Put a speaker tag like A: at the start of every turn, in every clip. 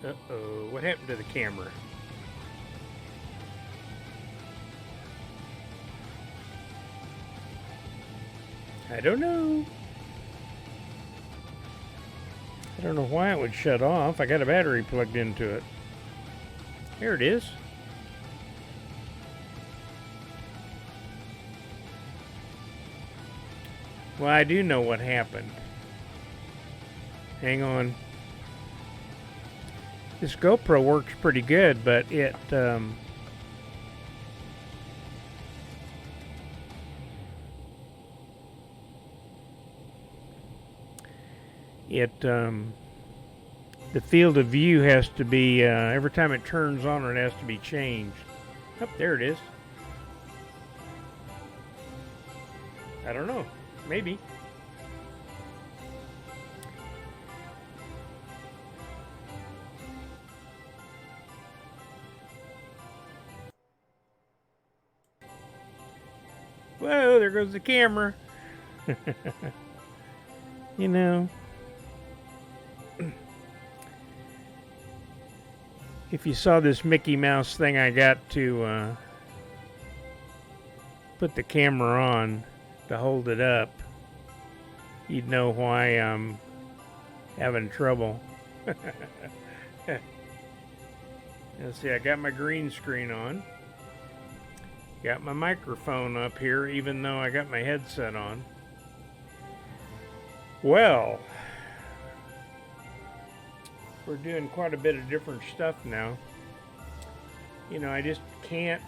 A: Uh-oh, what happened to the camera? I don't know. I don't know why it would shut off. I got a battery plugged into it. Here it is. Well, I do know what happened. Hang on. This GoPro works pretty good, but it the field of view has to be every time it turns on, it has to be changed. Oh, there it is. I don't know. Maybe. Whoa, there goes the camera. You know, if you saw this Mickey Mouse thing I got to put the camera on to hold it up, you'd know why I'm having trouble. Let's see, I got my green screen on. Got my microphone up here, even though I got my headset on. Well, we're doing quite a bit of different stuff now. You know, I just can't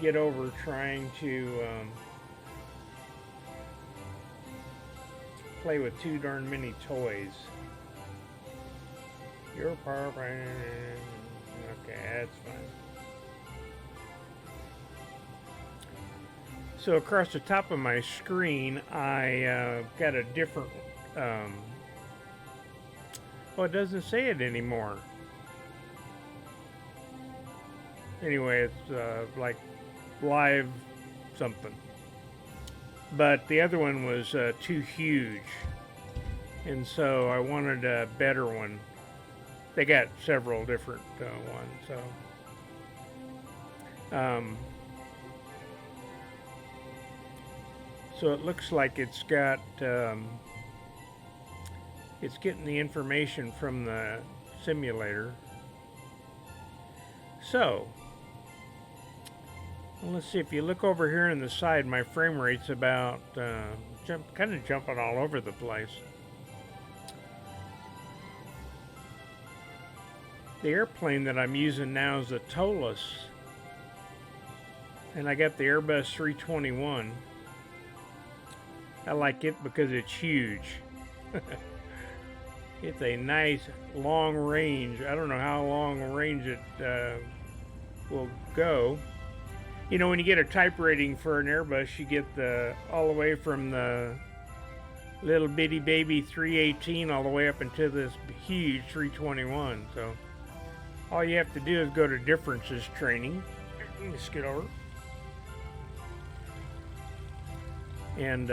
A: get over trying to play with too darn many toys. Your power. Okay, that's fine. So across the top of my screen, I got a different, oh, it doesn't say it anymore. Anyway, it's like live something. But the other one was too huge. And so I wanted a better one. They got several different ones, so. So it looks like it's got, it's getting the information from the simulator. So, well, let's see, if you look over here on the side, my frame rate's about, kind of jumping all over the place. The airplane that I'm using now is a ToLiss. And I got the Airbus 321. I like it because it's huge. It's a nice long range. I don't know how long range it will go. You know, when you get a type rating for an Airbus, you get all the way from the little bitty baby 318 all the way up into this huge 321. So all you have to do is go to differences training. Let me skid over. And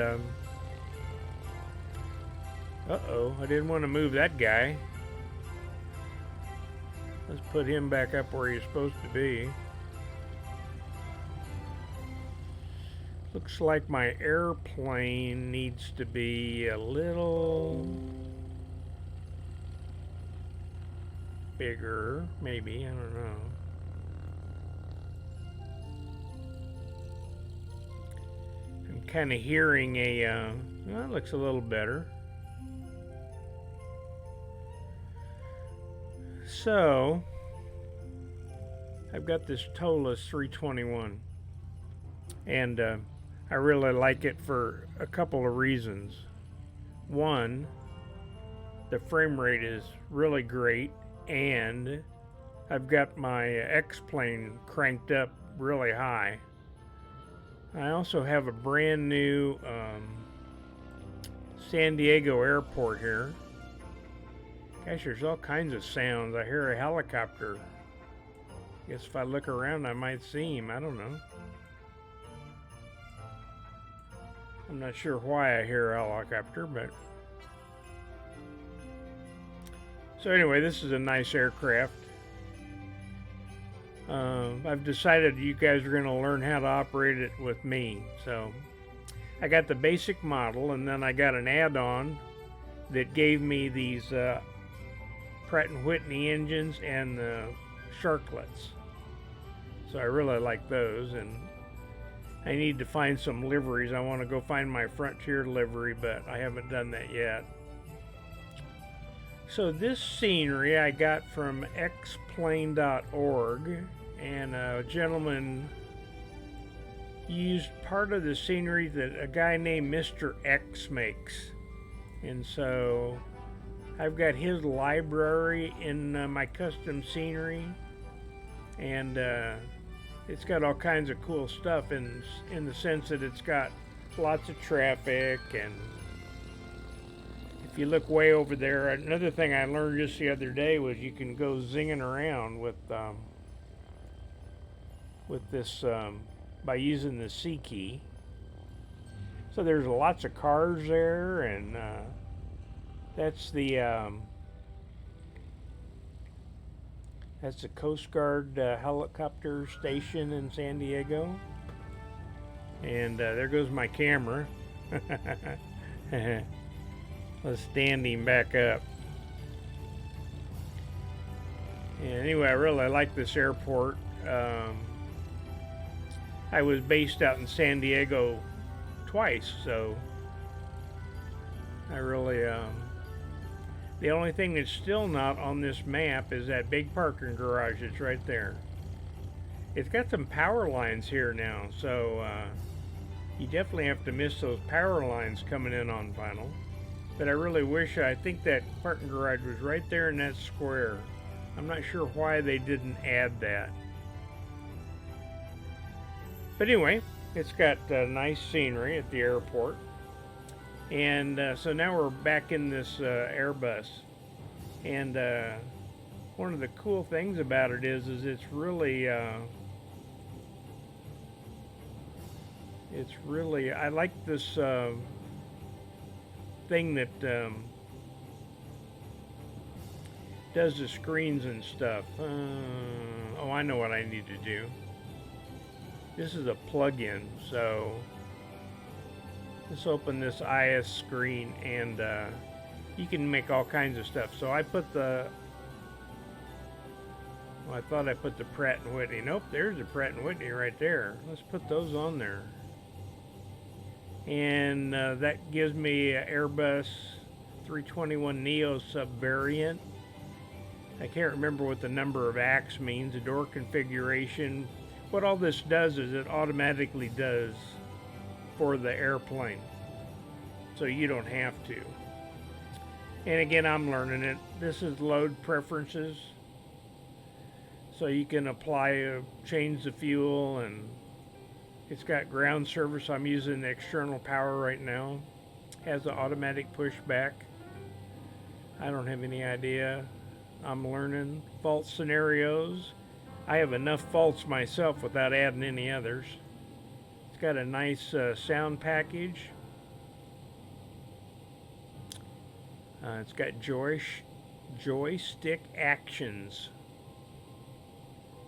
A: uh-oh, I didn't want to move that guy. Let's put him back up where he's supposed to be. Looks like my airplane needs to be a little bigger, maybe, I don't know. I'm kind of hearing a, well, it looks a little better. So, I've got this ToLiss 321, and I really like it for a couple of reasons. One, the frame rate is really great, and I've got my X-plane cranked up really high. I also have a brand new San Diego airport here. Gosh, there's all kinds of sounds. I hear a helicopter. Guess if I look around, I might see him. I don't know. I'm not sure why I hear a helicopter, but So anyway, this is a nice aircraft. I've decided you guys are going to learn how to operate it with me. So I got the basic model, and then I got an add-on that gave me these Pratt & Whitney engines and the sharklets. So I really like those, and I need to find some liveries. I want to go find my Frontier livery, but I haven't done that yet. So this scenery I got from xplane.org, and a gentleman used part of the scenery that a guy named Mr. X makes. And so I've got his library in my custom scenery, and it's got all kinds of cool stuff in the sense that it's got lots of traffic. And if you look way over there, another thing I learned just the other day was you can go zinging around with this by using the C key. So there's lots of cars there, and that's the Coast Guard helicopter station in San Diego. And there goes my camera. Let's stand him back up. And anyway, I really like this airport. I was based out in San Diego twice, so I really the only thing that's still not on this map is that big parking garage that's right there. It's got some power lines here now, so you definitely have to miss those power lines coming in on vinyl. But I really wish, I think that parking garage was right there in that square. I'm not sure why they didn't add that. But anyway, it's got nice scenery at the airport. And so now we're back in this Airbus. And one of the cool things about it is it's really, I like this thing that does the screens and stuff. Oh, I know what I need to do. This is a plug-in, so let's open this IS screen, and you can make all kinds of stuff. So I put I thought I put the Pratt & Whitney. Nope, there's the Pratt & Whitney right there. Let's put those on there. And that gives me an Airbus 321neo subvariant. I can't remember what the number of acts means, the door configuration. What all this does is it automatically does for the airplane, so you don't have to. And again, I'm learning it. This is load preferences, so you can apply, change the fuel, and it's got ground service. I'm using external power right now. Has an automatic pushback. I don't have any idea. I'm learning. Fault scenarios. I have enough faults myself without adding any others. It's got a nice sound package. It's got joystick actions,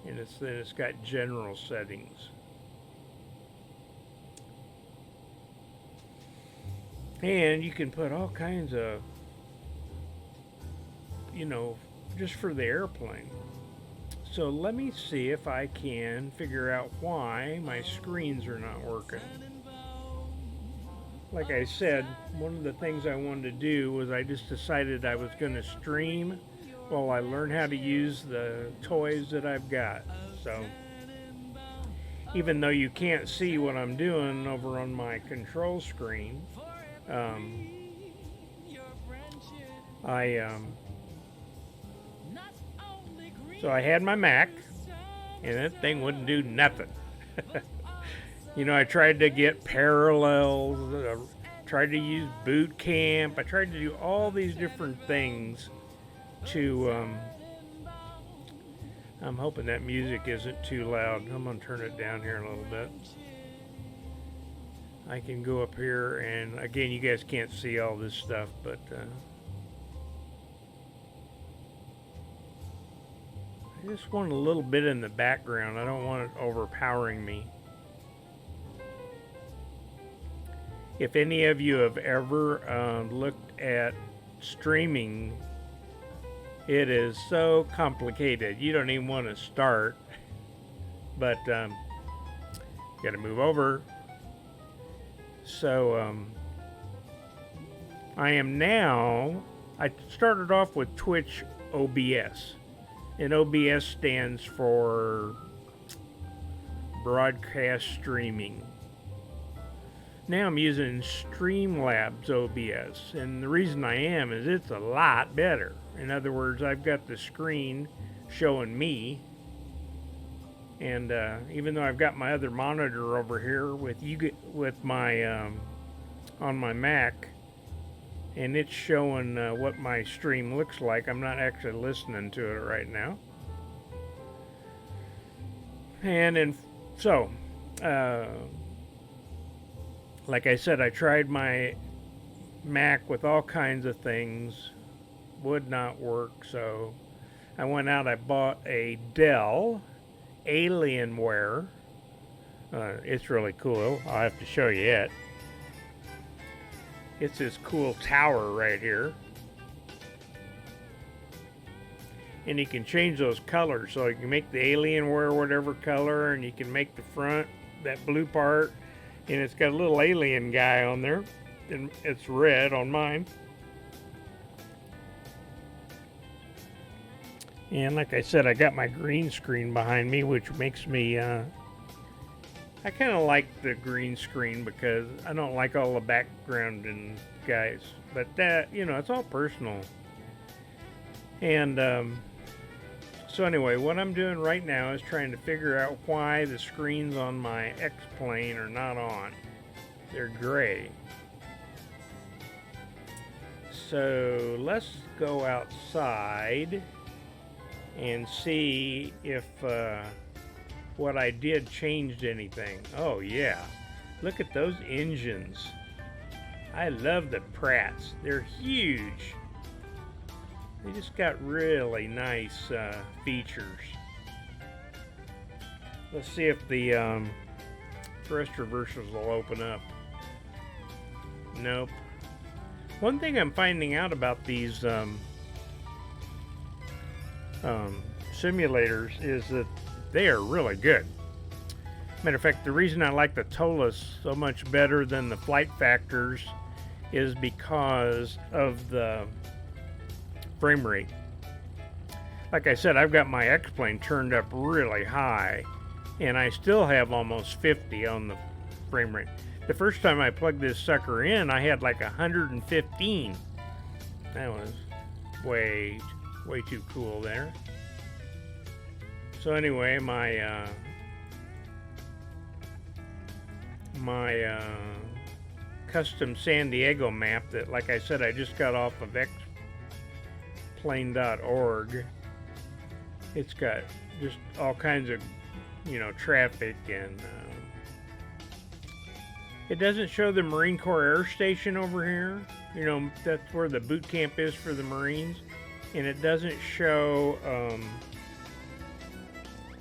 A: and it's got general settings. And you can put all kinds of, just for the airplane. So let me see if I can figure out why my screens are not working. Like I said, one of the things I wanted to do was I just decided I was going to stream while I learn how to use the toys that I've got. So even though you can't see what I'm doing over on my control screen, so I had my Mac, and that thing wouldn't do nothing. I tried to get parallels, tried to use boot camp, I tried to do all these different things to, I'm hoping that music isn't too loud. I'm going to turn it down here a little bit. I can go up here, and again, you guys can't see all this stuff, but I just want a little bit in the background. I don't want it overpowering me. If any of you have ever looked at streaming, it is so complicated. You don't even want to start. But got to move over. So I started off with Twitch OBS. And OBS stands for Broadcast Streaming. Now I'm using Streamlabs OBS, and the reason I am is it's a lot better. In other words, I've got the screen showing me, and even though I've got my other monitor over here with my on my Mac, and it's showing what my stream looks like, I'm not actually listening to it right now. And so. Like I said, I tried my Mac with all kinds of things, would not work, so I went out, I bought a Dell Alienware. It's really cool. I'll have to show you it. It's this cool tower right here. And you can change those colors, so you can make the Alienware whatever color, and you can make the front, that blue part, and it's got a little alien guy on there, and it's red on mine. And like I said, I got my green screen behind me, which makes me, I kind of like the green screen because I don't like all the background and guys, but that, you know, it's all personal. And so anyway, what I'm doing right now is trying to figure out why the screens on my X-Plane are not on. They're gray. So let's go outside and see if what I did changed anything. Oh yeah, look at those engines. I love the Pratts. They're huge. They just got really nice features. Let's see if the thrust reversers will open up. Nope. One thing I'm finding out about these simulators is that they are really good. Matter of fact, the reason I like the ToLiss so much better than the Flight Factors is because of the frame rate. Like I said, I've got my X-Plane turned up really high, and I still have almost 50 on the frame rate. The first time I plugged this sucker in, I had like 115. That was way too cool there. So anyway, my custom San Diego map that, like I said, I just got off of xplane.org. It's got just all kinds of, you know, traffic, and it doesn't show the Marine Corps Air Station over here. You know, that's where the boot camp is for the Marines. And it doesn't show,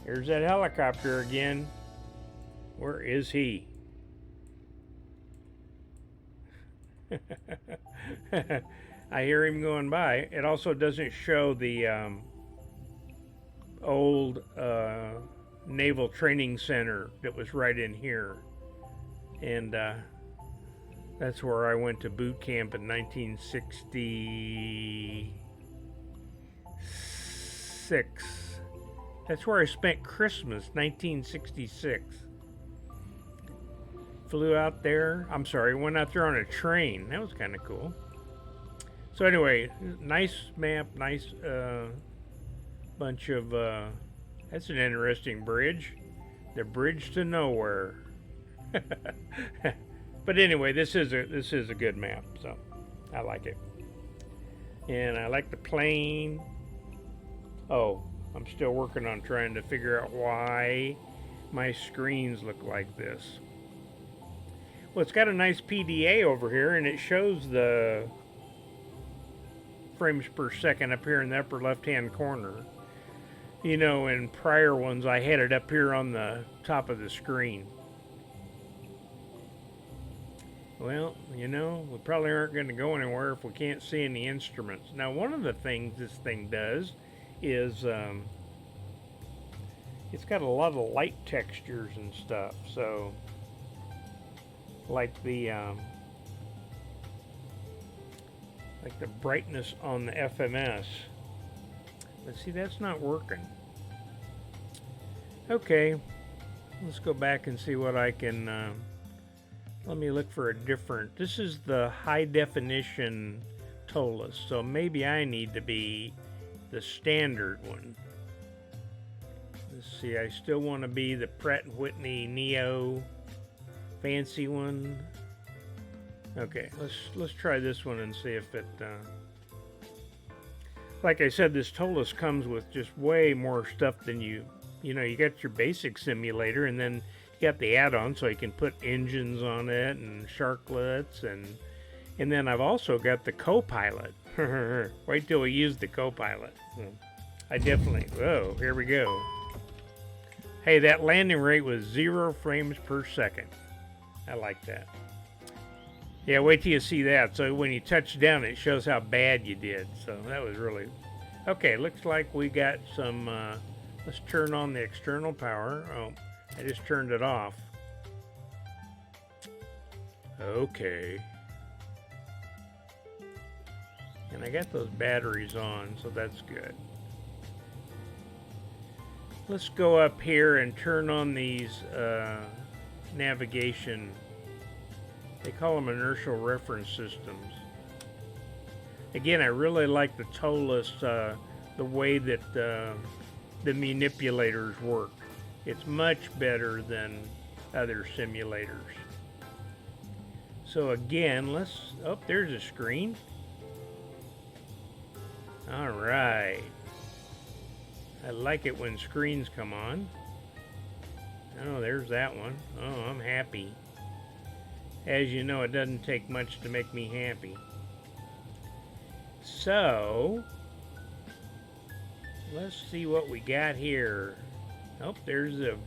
A: here's that helicopter again. Where is he? I hear him going by. It also doesn't show the old Naval Training Center that was right in here. And that's where I went to boot camp in 1966. That's where I spent Christmas, 1966. Flew out there. I'm sorry, went out there on a train. That was kind of cool. So anyway, nice map, nice bunch of, that's an interesting bridge. The bridge to nowhere. But anyway, this is a good map, so I like it. And I like the plane. Oh, I'm still working on trying to figure out why my screens look like this. Well, it's got a nice PDA over here, and it shows the frames per second up here in the upper left-hand corner. You know, in prior ones, I had it up here on the top of the screen. Well, you know, we probably aren't going to go anywhere if we can't see any instruments. Now, one of the things this thing does is it's got a lot of light textures and stuff. So, like the brightness on the FMS. But see, that's not working. Okay, let's go back and see what I can. Let me look for a different. This is the high definition ToLiss, so maybe I need to be the standard one. Let's see, I still want to be the Pratt & Whitney Neo fancy one. Okay, let's try this one and see if it. Like I said, this ToLiss comes with just way more stuff than you know. You got your basic simulator, and then you got the add-on, so you can put engines on it and sharklets, and then I've also got the co-pilot. Wait till we use the co-pilot. I definitely. Whoa, here we go. Hey, that landing rate was 0 frames per second. I like that. Yeah, wait till you see that. So when you touch down, it shows how bad you did. So that was really... Okay, looks like we got some... let's turn on the external power. Oh, I just turned it off. Okay. And I got those batteries on, so that's good. Let's go up here and turn on these navigation. They call them inertial reference systems. Again, I really like the ToLiss, the way that the manipulators work. It's much better than other simulators. So again, let's... Oh, there's a screen. All right. I like it when screens come on. Oh, there's that one. Oh, I'm happy. As you know, it doesn't take much to make me happy. So, let's see what we got here. Oh, there's the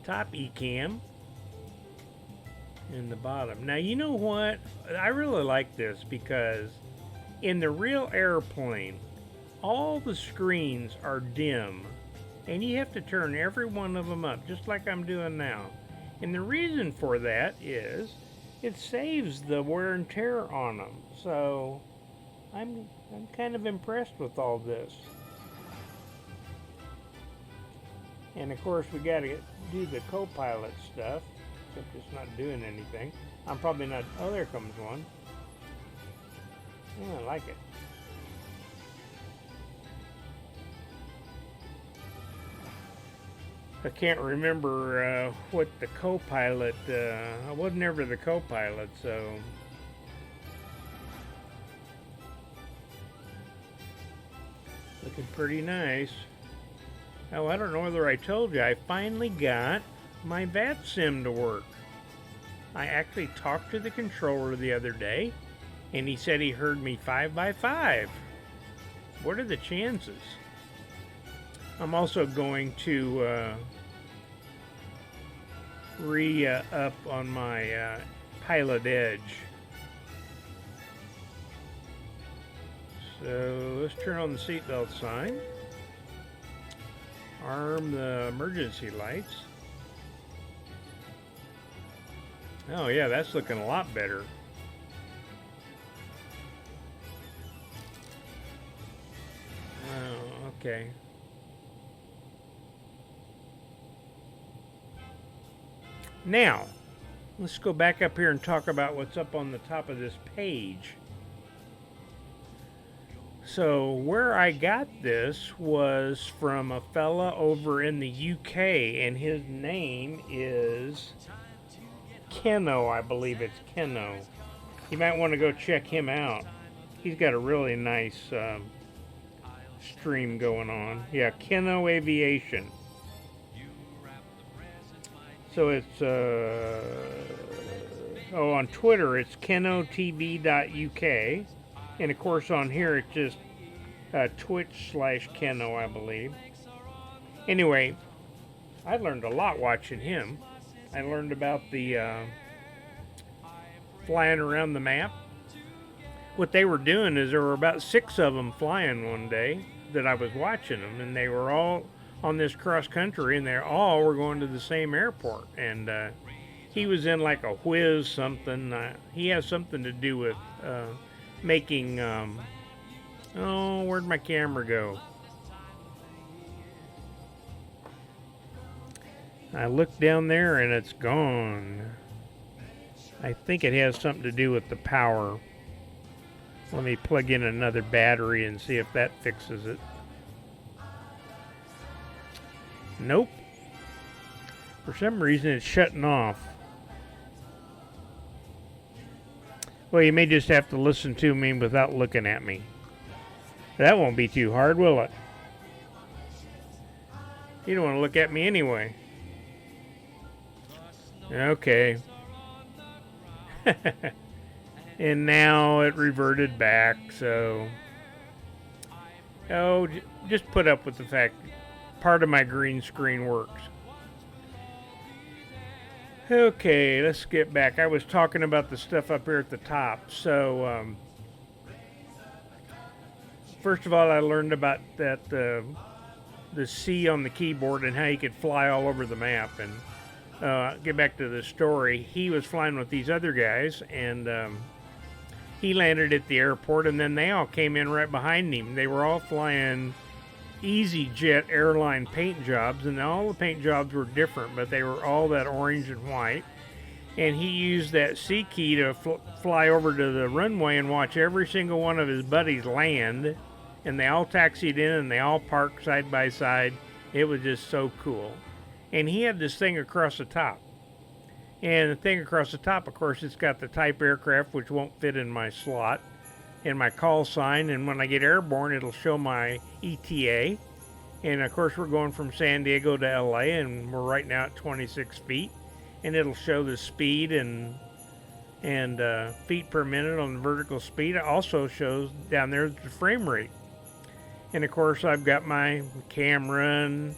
A: top ECAM and the bottom. Now, you know what? I really like this because in the real airplane, all the screens are dim, and you have to turn every one of them up, just like I'm doing now. And the reason for that is it saves the wear and tear on them. So I'm kind of impressed with all this. And of course we got to do the co-pilot stuff, except it's not doing anything. I'm probably not. Oh, there comes one. Oh, I like it. I can't remember what the co-pilot, I wasn't ever the co-pilot, so. Looking pretty nice. Oh, I don't know whether I told you, I finally got my VAT sim to work. I actually talked to the controller the other day, and he said he heard me 5x5. What are the chances? I'm also going to re-up on my Pilot Edge. So let's turn on the seatbelt sign. Arm the emergency lights. Oh yeah, that's looking a lot better. Oh, okay. Now, let's go back up here and talk about what's up on the top of this page. So, where I got this was from a fella over in the UK, and his name is Keno, I believe it's Keno. You might want to go check him out. He's got a really nice stream going on. Yeah, Keno Aviation. So it's, on Twitter it's kenotv.uk. And of course on here it's just Twitch/Keno, I believe. Anyway, I learned a lot watching him. I learned about the flying around the map. What they were doing is there were about 6 of them flying one day that I was watching them, and they were all on this cross country, and they all were going to the same airport. And he was in like a whiz something. He has something to do with making. Oh, where'd my camera go? I looked down there and it's gone. I think it has something to do with the power. Let me plug in another battery and see if that fixes it. Nope. For some reason it's shutting off. Well, you may just have to listen to me without looking at me. That won't be too hard, will it? You don't want to look at me anyway. Okay. And now it reverted back, so... Oh, just put up with the fact part of my green screen works. Okay, let's get back. I was talking about the stuff up here at the top. So, first of all, I learned about that the C on the keyboard and how you could fly all over the map. And get back to the story. He was flying with these other guys, and he landed at the airport, and then they all came in right behind him. They were all flying EasyJet airline paint jobs, and all the paint jobs were different, but they were all that orange and white. And he used that C key to fly over to the runway and watch every single one of his buddies land. And they all taxied in, and they all parked side by side. It was just so cool. And he had this thing across the top. And the thing across the top, of course, it's got the type aircraft, which won't fit in my slot, and my call sign. And when I get airborne, it'll show my ETA. And of course, we're going from San Diego to LA, and we're right now at 26 feet. And it'll show the speed and feet per minute on the vertical speed. It also shows down there the frame rate. And of course, I've got my camera, and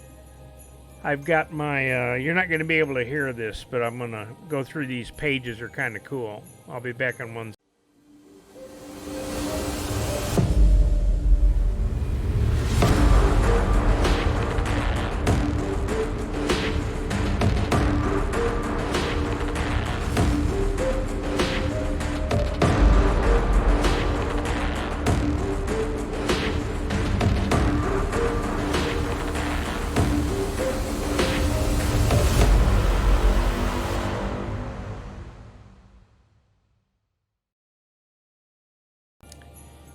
A: I've got my, you're not going to be able to hear this, but I'm going to go through these pages. They're kind of cool. I'll be back in one.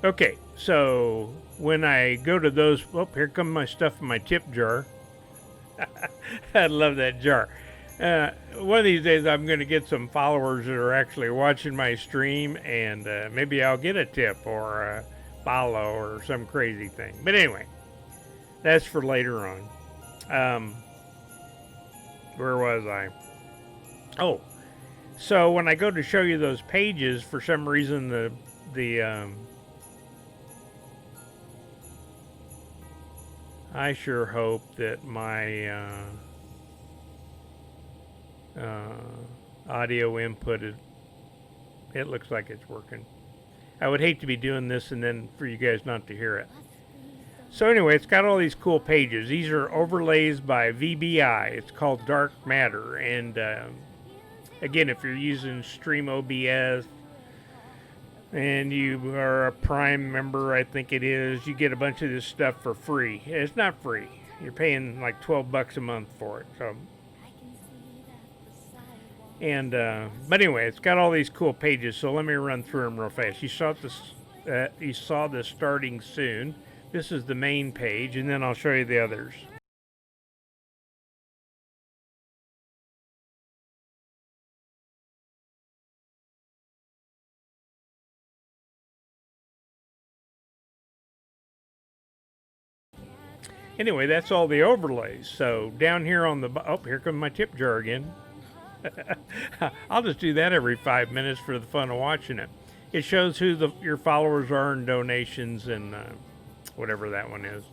A: Okay, so when I go to those, oh, here comes my stuff in my tip jar. I love that jar. One of these days I'm going to get some followers that are actually watching my stream, and maybe I'll get a tip or a follow or some crazy thing. But anyway, that's for later on. Where was I? Oh, so when I go to show you those pages, for some reason the I sure hope that my audio input it looks like it's working. I would hate to be doing this and then for you guys not to hear it. So anyway, it's got all these cool pages. These are overlays by VBI. It's called Dark Matter. And again, if you're using Stream OBS and you are a Prime member, I think it is, you get a bunch of this stuff for free. It's not free. You're paying like $12 a month for it. So, and but anyway, it's got all these cool pages. So let me run through them real fast. You saw this. You saw this starting soon. This is the main page, and then I'll show you the others. Anyway, that's all the overlays. So down here on the, oh, here comes my tip jar again. I'll just do that every 5 minutes for the fun of watching it. It shows who your followers are and donations and whatever that one is.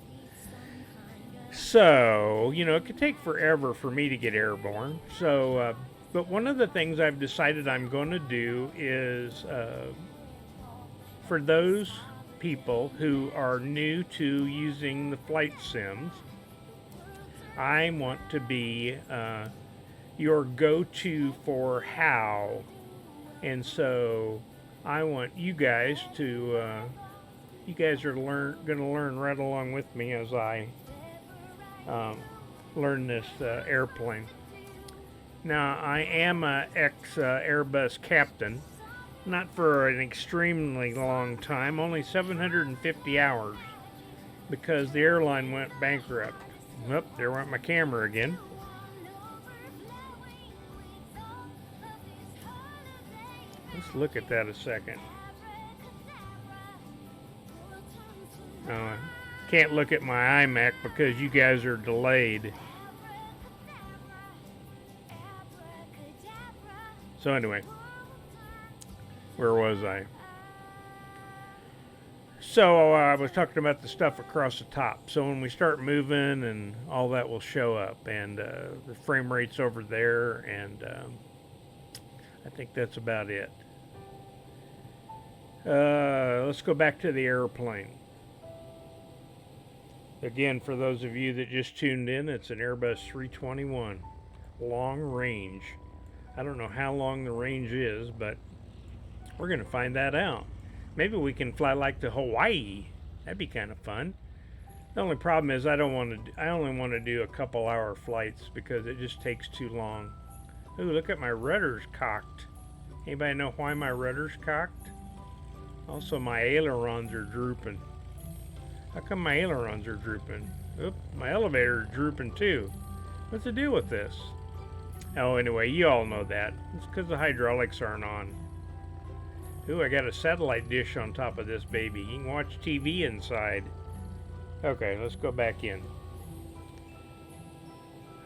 A: So, you know, it could take forever for me to get airborne. So, but one of the things I've decided I'm going to do is for those people who are new to using the flight sims, I want to be your go-to for how. And so I want you guys to, you guys are going to learn right along with me as I learn this airplane. Now, I am an ex-Airbus captain, not for an extremely long time, only 750 hours, because the airline went bankrupt. Oop, there went my camera again. Let's look at that a second. Can't look at my iMac because you guys are delayed. So anyway, where was I? So I was talking about the stuff across the top. So when we start moving and all that will show up, and the frame rate's over there, and I think that's about it. Let's go back to the airplane. Again, for those of you that just tuned in, it's an Airbus 321, long range. I don't know how long the range is, but we're going to find that out. Maybe we can fly like to Hawaii. That'd be kind of fun. The only problem is I only want to do a couple hour flights because it just takes too long. Ooh, look at my rudder's cocked. Anybody know why my rudder's cocked? Also, my ailerons are drooping. How come my ailerons are drooping? Oop, my elevator is drooping too. What's the deal with this? Oh, anyway, you all know that. It's because the hydraulics aren't on. Ooh, I got a satellite dish on top of this baby. You can watch TV inside. Okay, let's go back in.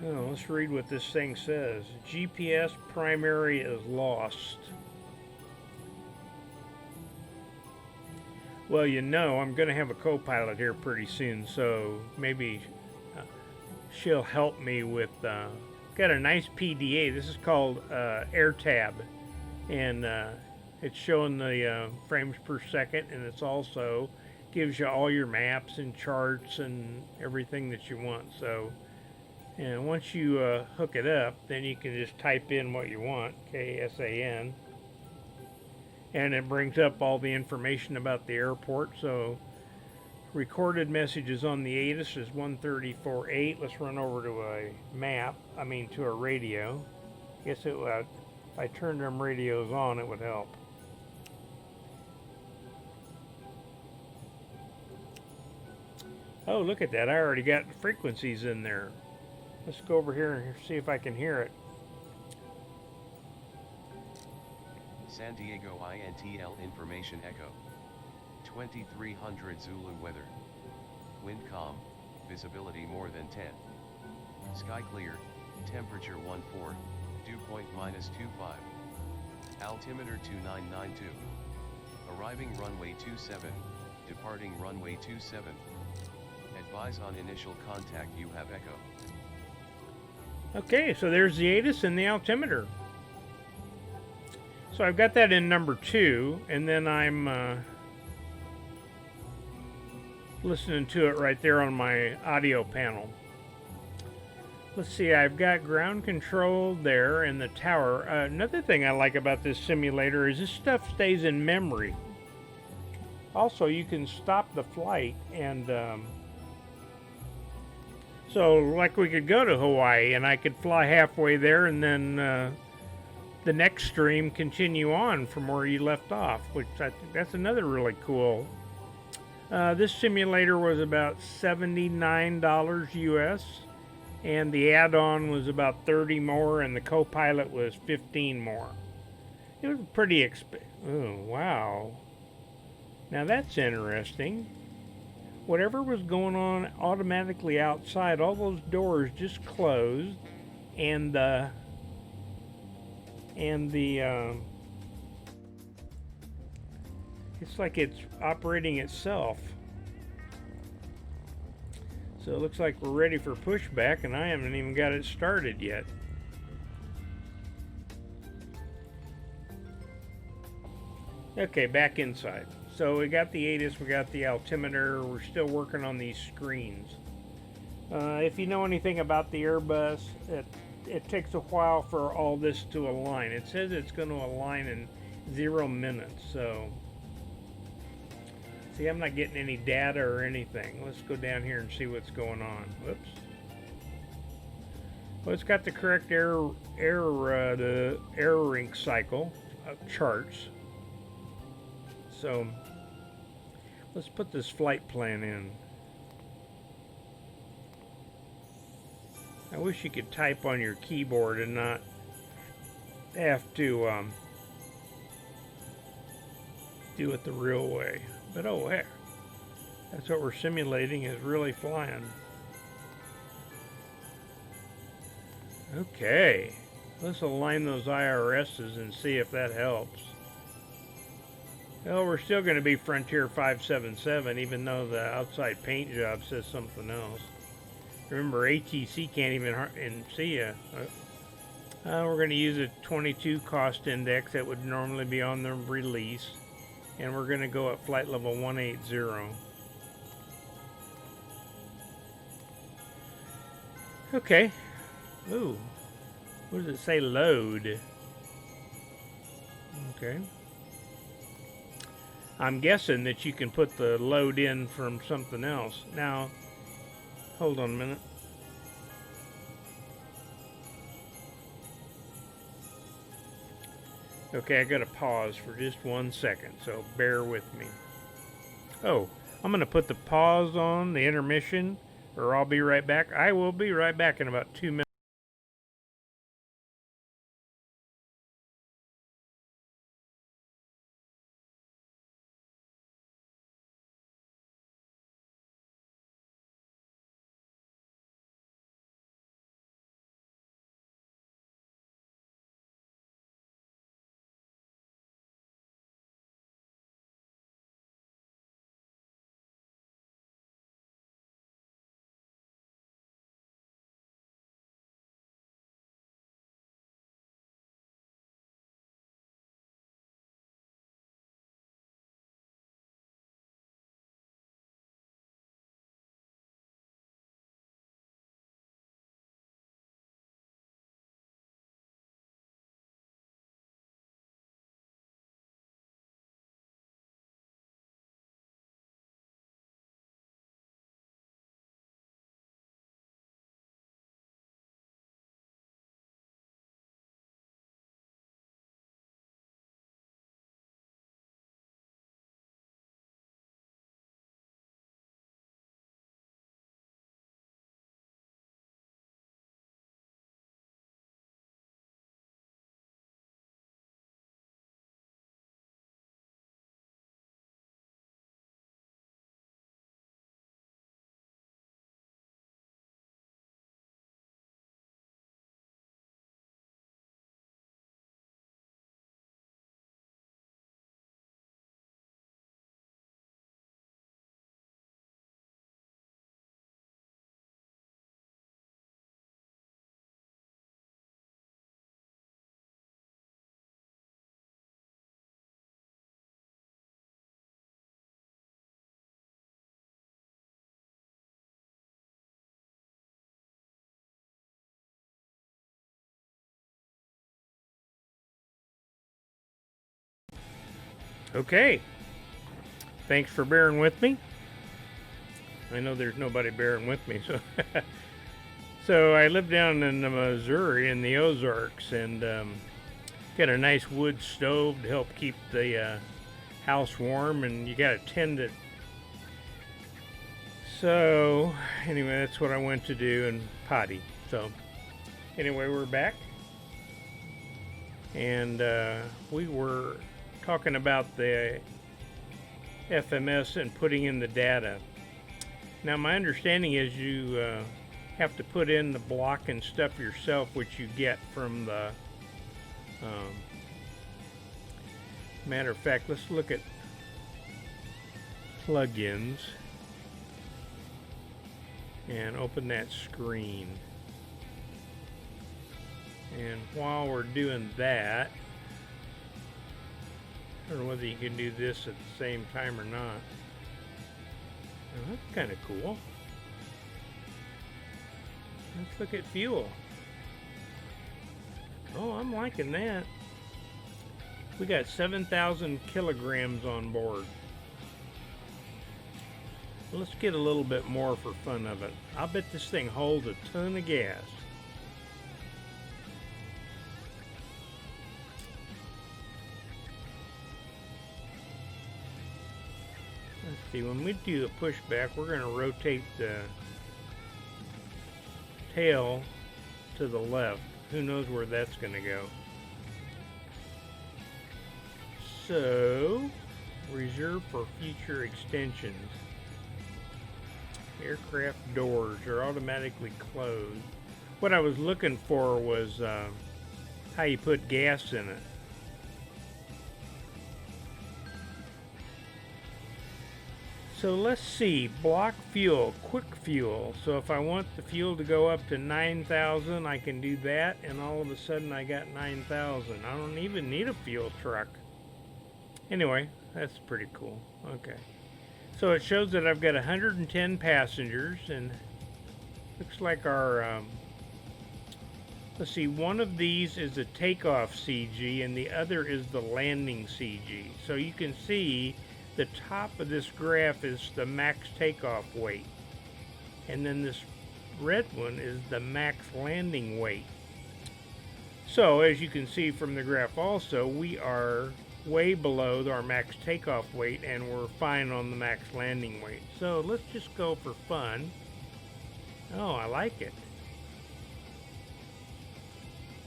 A: Oh, let's read what this thing says. GPS primary is lost. Well, you know, I'm going to have a co-pilot here pretty soon, so maybe she'll help me with... got a nice PDA. This is called AirTab, and it's showing the frames per second, and it's also gives you all your maps and charts and everything that you want. So, and once you hook it up, then you can just type in what you want, KSAN, and it brings up all the information about the airport. So, recorded messages on the ATIS is 134.8. Let's run over to a map, to a radio. Guess it would, if I turned them radios on, it would help. Oh, look at that. I already got frequencies in there. Let's go over here and see if I can hear it.
B: San Diego INTL information echo. 2300 Zulu weather. Wind calm, visibility more than 10. Sky clear, temperature 14, dew point -25. Altimeter 2992. Arriving runway 27, departing runway 27. Advise on initial contact, you have echo.
A: Okay, so there's the ATIS and the altimeter. So I've got that in number 2, and then I'm listening to it right there on my audio panel. Let's see, I've got ground control there in the tower. Another thing I like about this simulator is this stuff stays in memory. Also, you can stop the flight, and so like we could go to Hawaii and I could fly halfway there and then the next stream continue on from where you left off, which I think that's another really cool. This simulator was about $79 US, and the add-on was about 30 more, and the co-pilot was 15 more. It was pretty expensive. Oh, wow. Now that's interesting. Whatever was going on automatically outside, all those doors just closed, and the it's like it's operating itself. So it looks like we're ready for pushback, and I haven't even got it started yet. Okay, back inside. So we got the ATIS, we got the altimeter, we're still working on these screens. If you know anything about the Airbus, it takes a while for all this to align. It says it's going to align in 0 minutes, so see, I'm not getting any data or anything. Let's go down here and see what's going on. Whoops. Well, it's got the correct error rink cycle charts. So let's put this flight plan in. I wish you could type on your keyboard and not have to do it the real way. But oh heck, that's what we're simulating, is really flying. Okay, let's align those IRSs and see if that helps. Well, we're still going to be Frontier 577, even though the outside paint job says something else. Remember, ATC can't even see you. We're going to use a 22 cost index that would normally be on the release. And we're going to go at flight level 180. Okay. Ooh. What does it say? Load. Okay. I'm guessing that you can put the load in from something else. Now, hold on a minute. Okay, I gotta pause for just 1 second, so bear with me. Oh, I'm gonna put the pause on, the intermission, or I'll be right back. I will be right back in about 2 minutes. Okay, thanks for bearing with me. I know there's nobody bearing with me, so so I live down in Missouri in the Ozarks, and got a nice wood stove to help keep the house warm, and you got to tend it. So anyway, that's what I went to do, and potty. So anyway, we're back, and we were talking about the FMS and putting in the data. Now my understanding is you have to put in the block and stuff yourself, which you get from the matter of fact, let's look at plugins. and open that screen. And while we're doing that, I don't know whether you can do this at the same time or not. Oh, that's kind of cool. Let's look at fuel. Oh, I'm liking that. We got 7,000 kilograms on board. Let's get a little bit more for fun of it. I'll bet this thing holds a ton of gas. Let's see, when we do the pushback, we're going to rotate the tail to the left. Who knows where that's going to go. So, reserve for future extensions. Aircraft doors are automatically closed. What I was looking for was how you put gas in it. So let's see, block fuel, quick fuel. So if I want the fuel to go up to 9,000, I can do that, and all of a sudden I got 9,000. I don't even need a fuel truck. Anyway, that's pretty cool. Okay. So it shows that I've got 110 passengers, and looks like our, let's see, one of these is the takeoff CG and the other is the landing CG. So you can see the top of this graph is the max takeoff weight, and then this red one is the max landing weight. So as you can see from the graph also, we are way below our max takeoff weight and we're fine on the max landing weight. So let's just go for fun. Oh, I like it.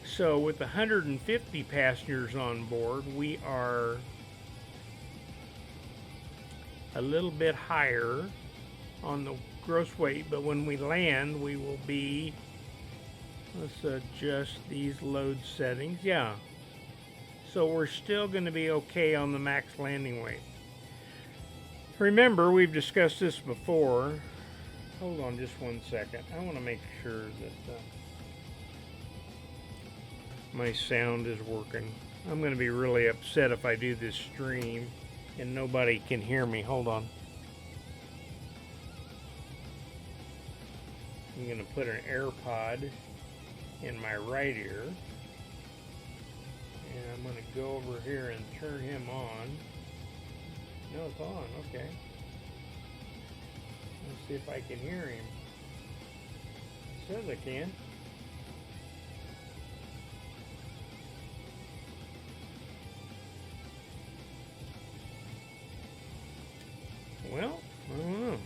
A: So with 150 passengers on board, we are a little bit higher on the gross weight, but when we land, we will be, let's adjust these load settings. Yeah. So we're still going to be okay on the max landing weight. Remember, we've discussed this before. Hold on just one second. I want to make sure that my sound is working. I'm going to be really upset if I do this stream and nobody can hear me. Hold on. I'm going to put an AirPod in my right ear. And I'm going to go over here and turn him on. No, it's on. Okay. Let's see if I can hear him. It says I can. Well, I don't know.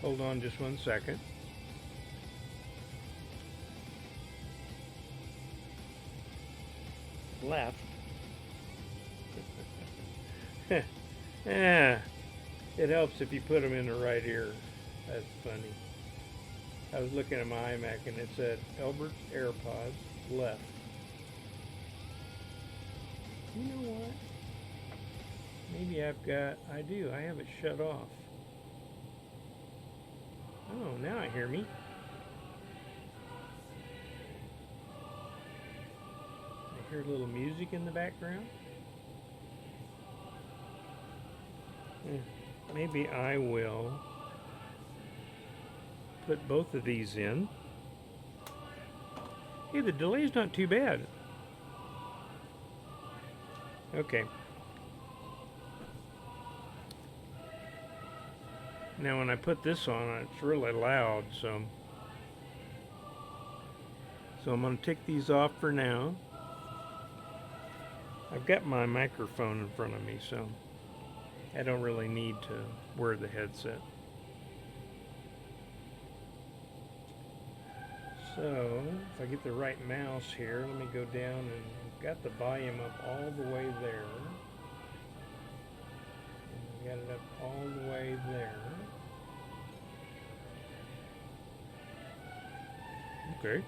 A: Hold on just one second. Left. Yeah, it helps if you put them in the right ear. That's funny. I was looking at my iMac and it said Elbert's AirPods left. You know what? Maybe I have it shut off. Oh, now I hear me. I hear a little music in the background. Maybe I will put both of these in. Hey, the delay's not too bad. Okay. Now when I put this on, it's really loud, so I'm going to take these off for now. I've got my microphone in front of me, so I don't really need to wear the headset. So, if I get the right mouse here, let me go down and got the volume up all the way there. And got it up all the way there. Okay.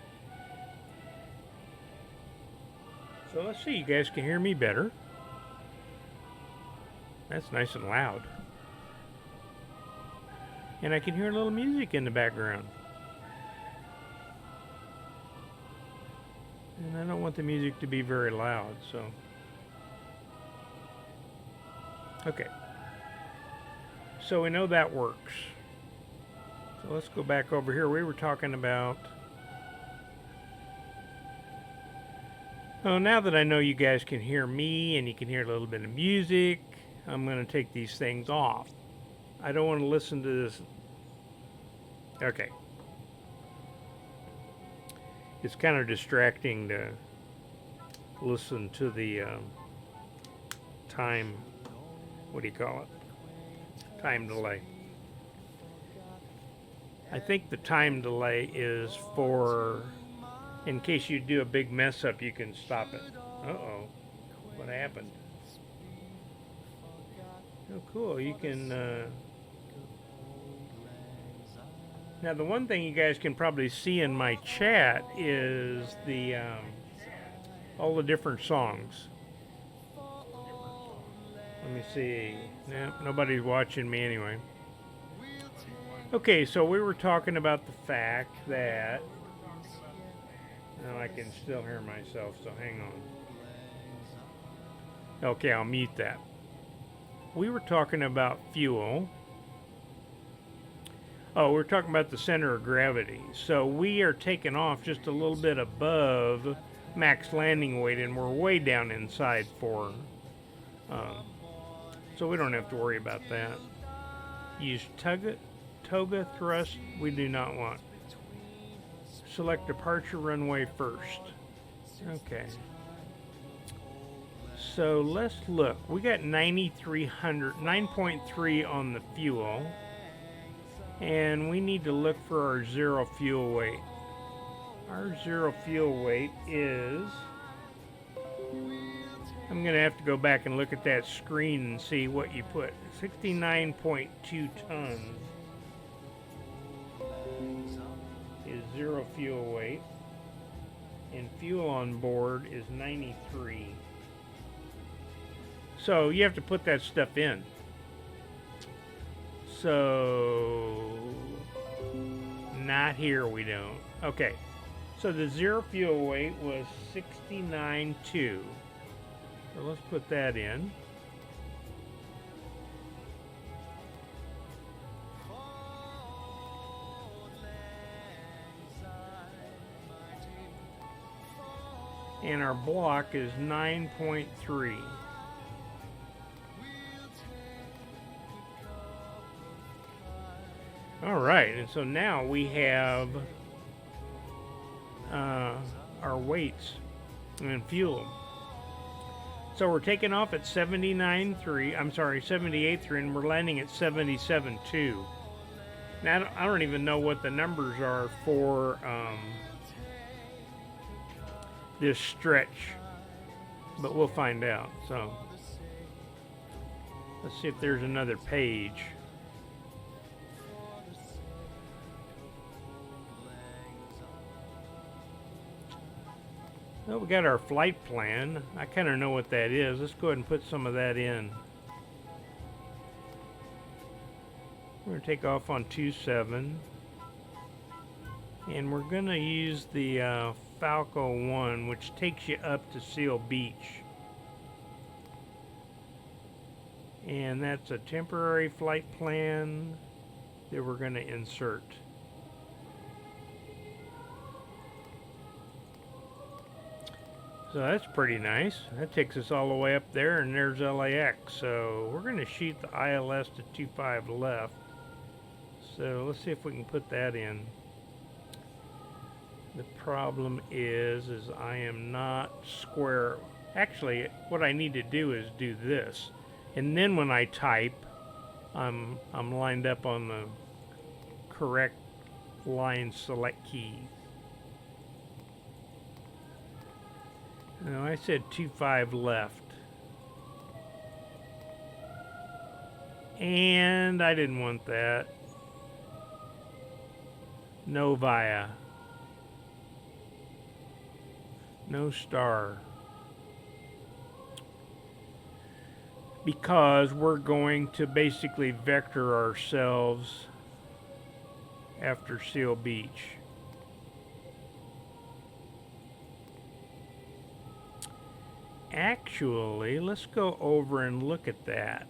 A: So let's see, you guys can hear me better. That's nice and loud. And I can hear a little music in the background. And I don't want the music to be very loud, so. Okay. So we know that works. So let's go back over here. We were talking about. Oh, now that I know you guys can hear me and you can hear a little bit of music, I'm going to take these things off. I don't want to listen to this. Okay. It's kind of distracting to listen to the time, what do you call it? Time delay. I think the time delay is for, in case you do a big mess up, you can stop it. Uh-oh, what happened? Oh, cool, you can, now the one thing you guys can probably see in my chat is the, all the different songs. Let me see, nah, nobody's watching me anyway. Okay, so we were talking about the fact that, now I can still hear myself, so hang on. Okay, I'll mute that. We were talking about fuel. Oh, we're talking about the center of gravity. So we are taking off just a little bit above max landing weight, and we're way down inside for, so we don't have to worry about that. Use toga thrust, we do not want. Select departure runway first. Okay. So let's look. We got 9,300, 9.3 on the fuel. And we need to look for our zero fuel weight. Our zero fuel weight is, I'm going to have to go back and look at that screen and see what you put. 69.2 tons is zero fuel weight. And fuel on board is 93. So you have to put that stuff in. So, not here, we don't. Okay, so the zero fuel weight was 69.2. So let's put that in. And our block is 9.3. All right, and so now we have our weights and fuel. So we're taking off at 79.3, I'm sorry, 78.3, and we're landing at 77.2. Now, I don't even know what the numbers are for this stretch, but we'll find out. So let's see if there's another page. Well, we got our flight plan. I kind of know what that is. Let's go ahead and put some of that in. We're going to take off on 27. And we're going to use the Falco 1, which takes you up to Seal Beach. And that's a temporary flight plan that we're going to insert. So that's pretty nice. That takes us all the way up there, and there's LAX. So we're going to shoot the ILS to 25 left. So let's see if we can put that in. The problem is I am not square. Actually, what I need to do is do this. And then when I type, I'm lined up on the correct line select key. No, I said 25 left. And I didn't want that. No via. No star. because we're going to basically vector ourselves after Seal Beach. Actually, let's go over and look at that.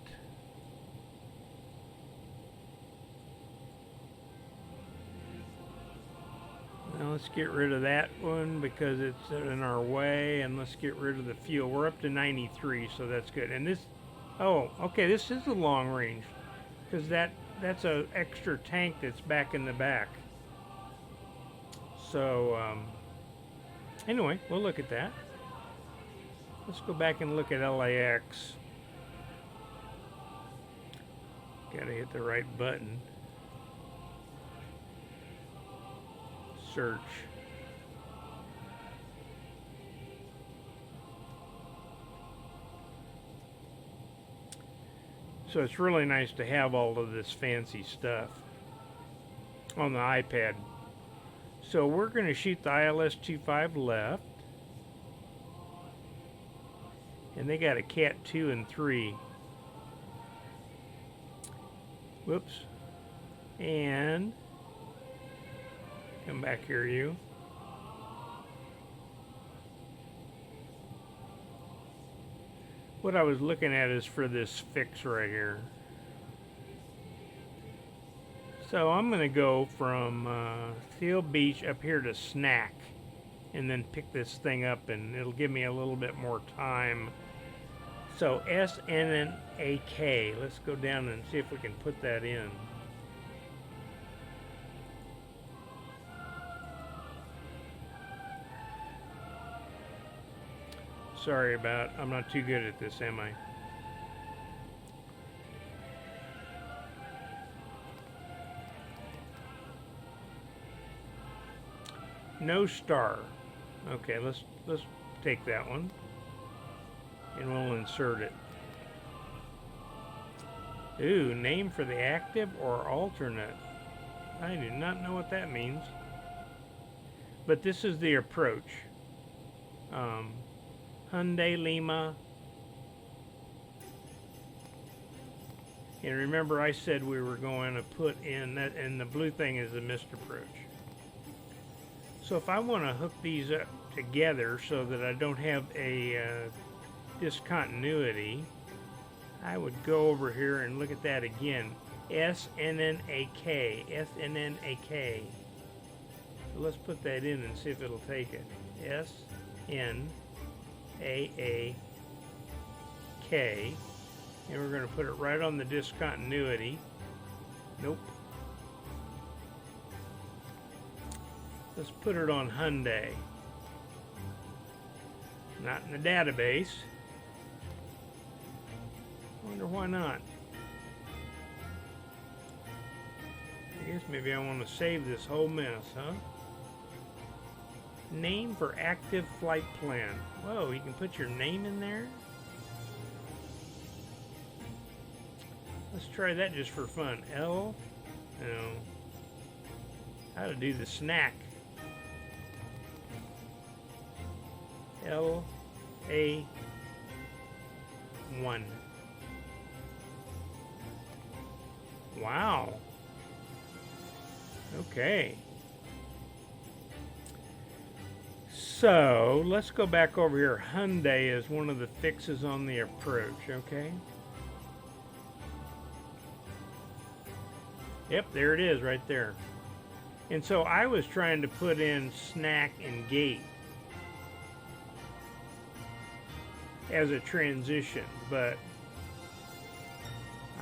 A: Now let's get rid of that one because it's in our way, and let's get rid of the fuel. We're up to 93, so that's good. And this, oh, okay, this is a long range because that's a extra tank that's back in the back. So anyway, we'll look at that. Let's go back and look at LAX. Gotta hit the right button. Search. So it's really nice to have all of this fancy stuff on the iPad. So we're going to shoot the ILS-25 left. And they got a Cat 2 and 3. Whoops. And come back here, you. What I was looking at is for this fix right here. So I'm going to go from Seal Beach up here to Snack and then pick this thing up, and it'll give me a little bit more time. So SNNAK, let's go down and see if we can put that in. Sorry about, I'm not too good at this, am I? No star. Okay, let's take that one and we'll insert it. Ooh, name for the active or alternate. I do not know what that means. But this is the approach. Hyundai Lima. And remember I said we were going to put in that, and the blue thing is the missed approach. So if I want to hook these up together so that I don't have a discontinuity, I would go over here and look at that again. SNNAK, SNNAK. So let's put that in and see if it'll take it. SNAAK. And we're going to put it right on the discontinuity. Nope. Let's put it on Hyundai. Not in the database. Wonder why not. I guess maybe I want to save this whole mess, huh? Name for active flight plan. Whoa, you can put your name in there? Let's try that just for fun. No. How to do the snack. LA1. Wow. Okay. So let's go back over here. Hyundai is one of the fixes on the approach, okay? Yep, there it is right there. And so I was trying to put in snack and gate as a transition, but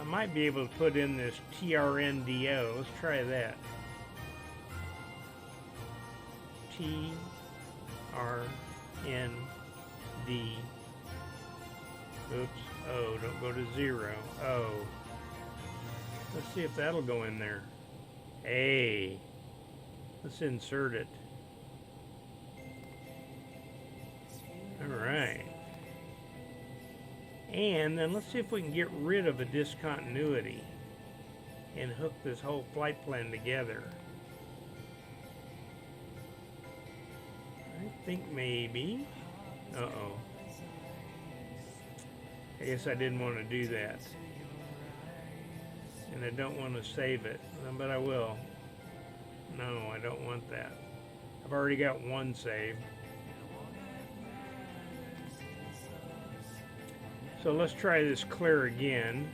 A: I might be able to put in this TRNDO. Let's try that. TRND. Oops. Oh, don't go to 0. Oh. Let's see if that'll go in there. Hey. Let's insert it. Alright. And then let's see if we can get rid of a discontinuity and hook this whole flight plan together. I think maybe. Uh-oh. I guess I didn't want to do that. And I don't want to save it, but I will. No, I don't want that. I've already got one saved. So let's try this clear again.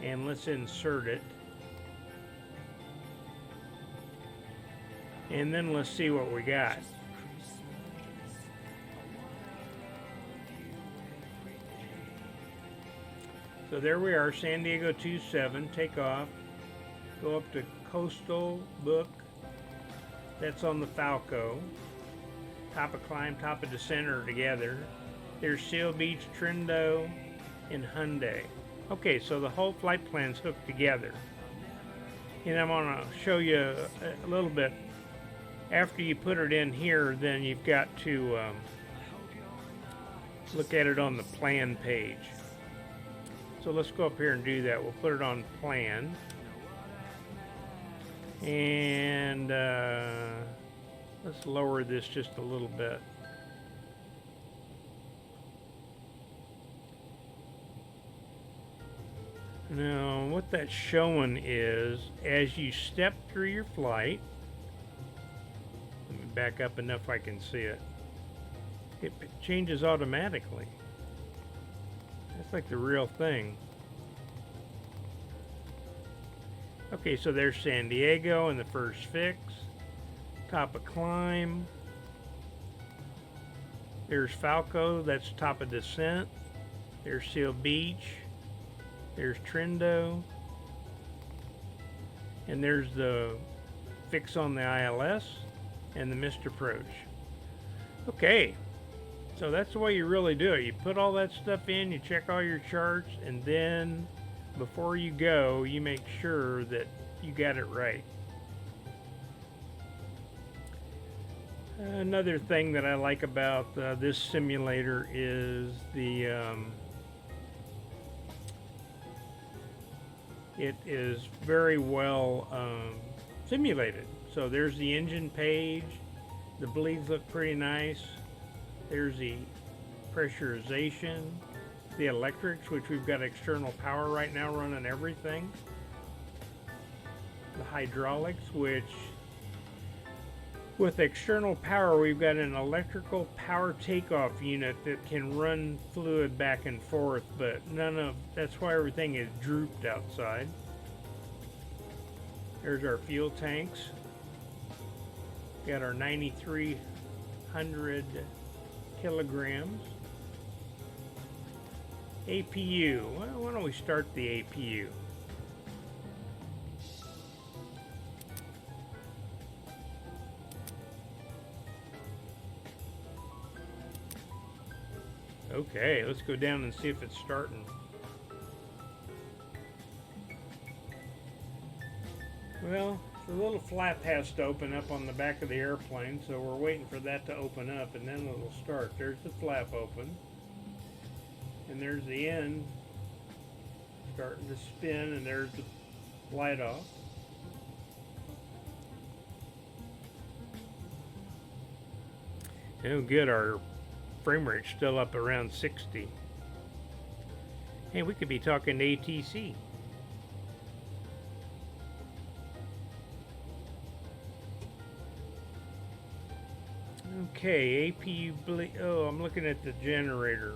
A: And let's insert it. And then let's see what we got. So there we are, San Diego 27, take off, go up to Coastal Book, that's on the Falco, top of climb, top of descent are together. There's Seal Beach, Trindo, and Hyundai. Okay, so the whole flight plan's hooked together. And I'm gonna show you a little bit. After you put it in here, then you've got to look at it on the plan page. So let's go up here and do that. We'll put it on plan. And let's lower this just a little bit. Now, what that's showing is, as you step through your flight, let me back up enough I can see it. It changes automatically. That's like the real thing. Okay, so there's San Diego and the first fix. Top of climb. There's Falco, that's top of descent. There's Seal Beach. There's Trindo. And there's the fix on the ILS and the missed approach. Okay. So that's the way you really do it. You put all that stuff in, you check all your charts, and then before you go, you make sure that you got it right. Another thing that I like about this simulator is it is very well simulated. So there's the engine page. The bleeds look pretty nice. There's the pressurization, the electrics, which we've got external power right now running everything. The hydraulics, which with external power, we've got an electrical power takeoff unit that can run fluid back and forth, but that's why everything is drooped outside. There's our fuel tanks. Got our 9,300 kilograms. APU. Well, why don't we start the APU? Okay, let's go down and see if it's starting. Well, the little flap has to open up on the back of the airplane, so we're waiting for that to open up and then it'll start. There's the flap open. And there's the end starting to spin, and there's the light off. Oh good, our frame rate's still up around 60. Hey, we could be talking to ATC. Okay, APU oh, I'm looking at the generator.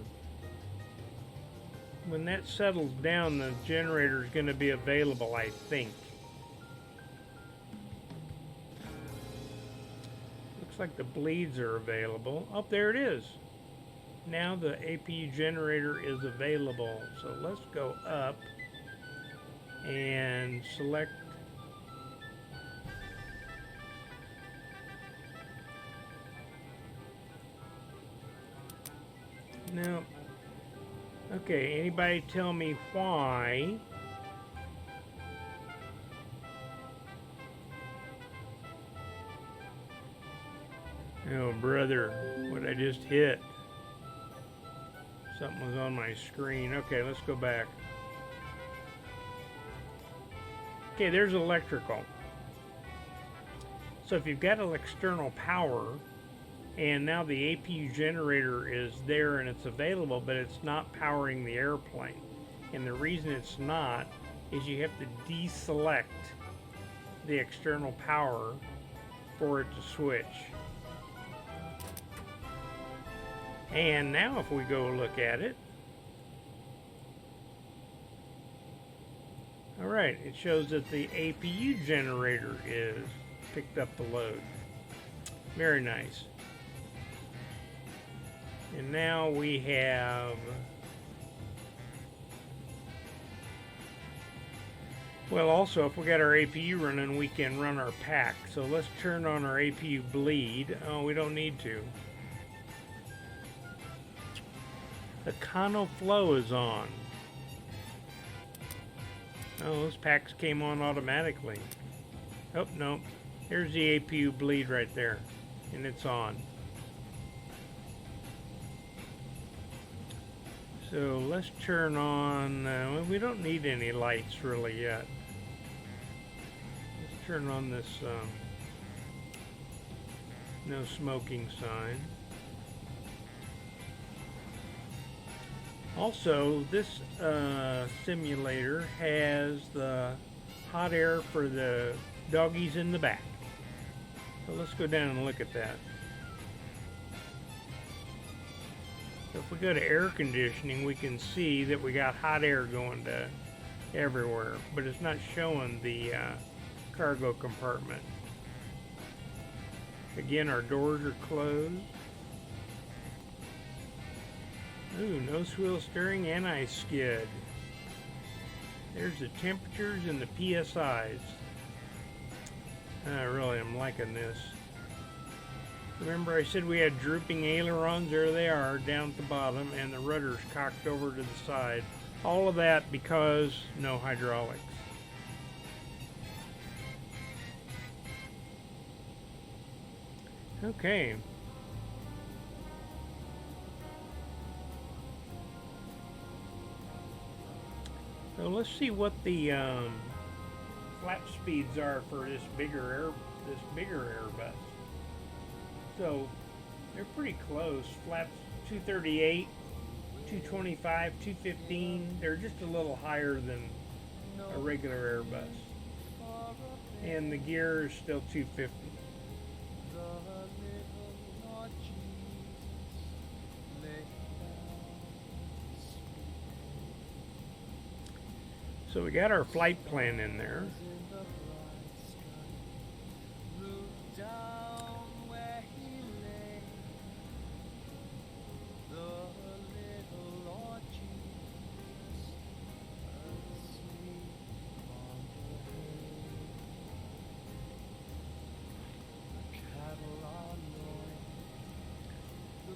A: When that settles down, the generator is going to be available, I think. Looks like the bleeds are available. Oh, there it is. Now the APU generator is available. So let's go up and select now. Okay, anybody tell me why oh brother, what I just hit. Something was on my screen. Okay, let's go back. Okay, there's electrical. So if you've got an external power, And now the APU generator is there and it's available, but it's not powering the airplane. And the reason it's not is you have to deselect the external power for it to switch. And now if we go look at it, all right, it shows that the APU generator is picked up the load. Very nice. And now we have, well, also if we got our APU running, we can run our pack. So let's turn on our APU bleed. Oh, we don't need to. The Kano flow is on. Oh, those packs came on automatically. Oh, no. There's the APU bleed right there. And it's on. So let's turn on, well, we don't need any lights really yet. Let's turn on this no smoking sign. Also, this simulator has the hot air for the doggies in the back. So let's go down and look at that. So if we go to air conditioning, we can see that we got hot air going to everywhere, but it's not showing the cargo compartment. Again, our doors are closed. Ooh, nose wheel steering, anti-skid. There's the temperatures and the PSIs. I really am liking this. Remember I said we had drooping ailerons? There they are, down at the bottom, and the rudder's cocked over to the side. All of that because no hydraulics. Okay. So let's see what the flap speeds are for this bigger Airbus. So they're pretty close. Flaps 238, 225, 215. They're just a little higher than a regular Airbus. And the gear is still 250. So we got our flight plan in there.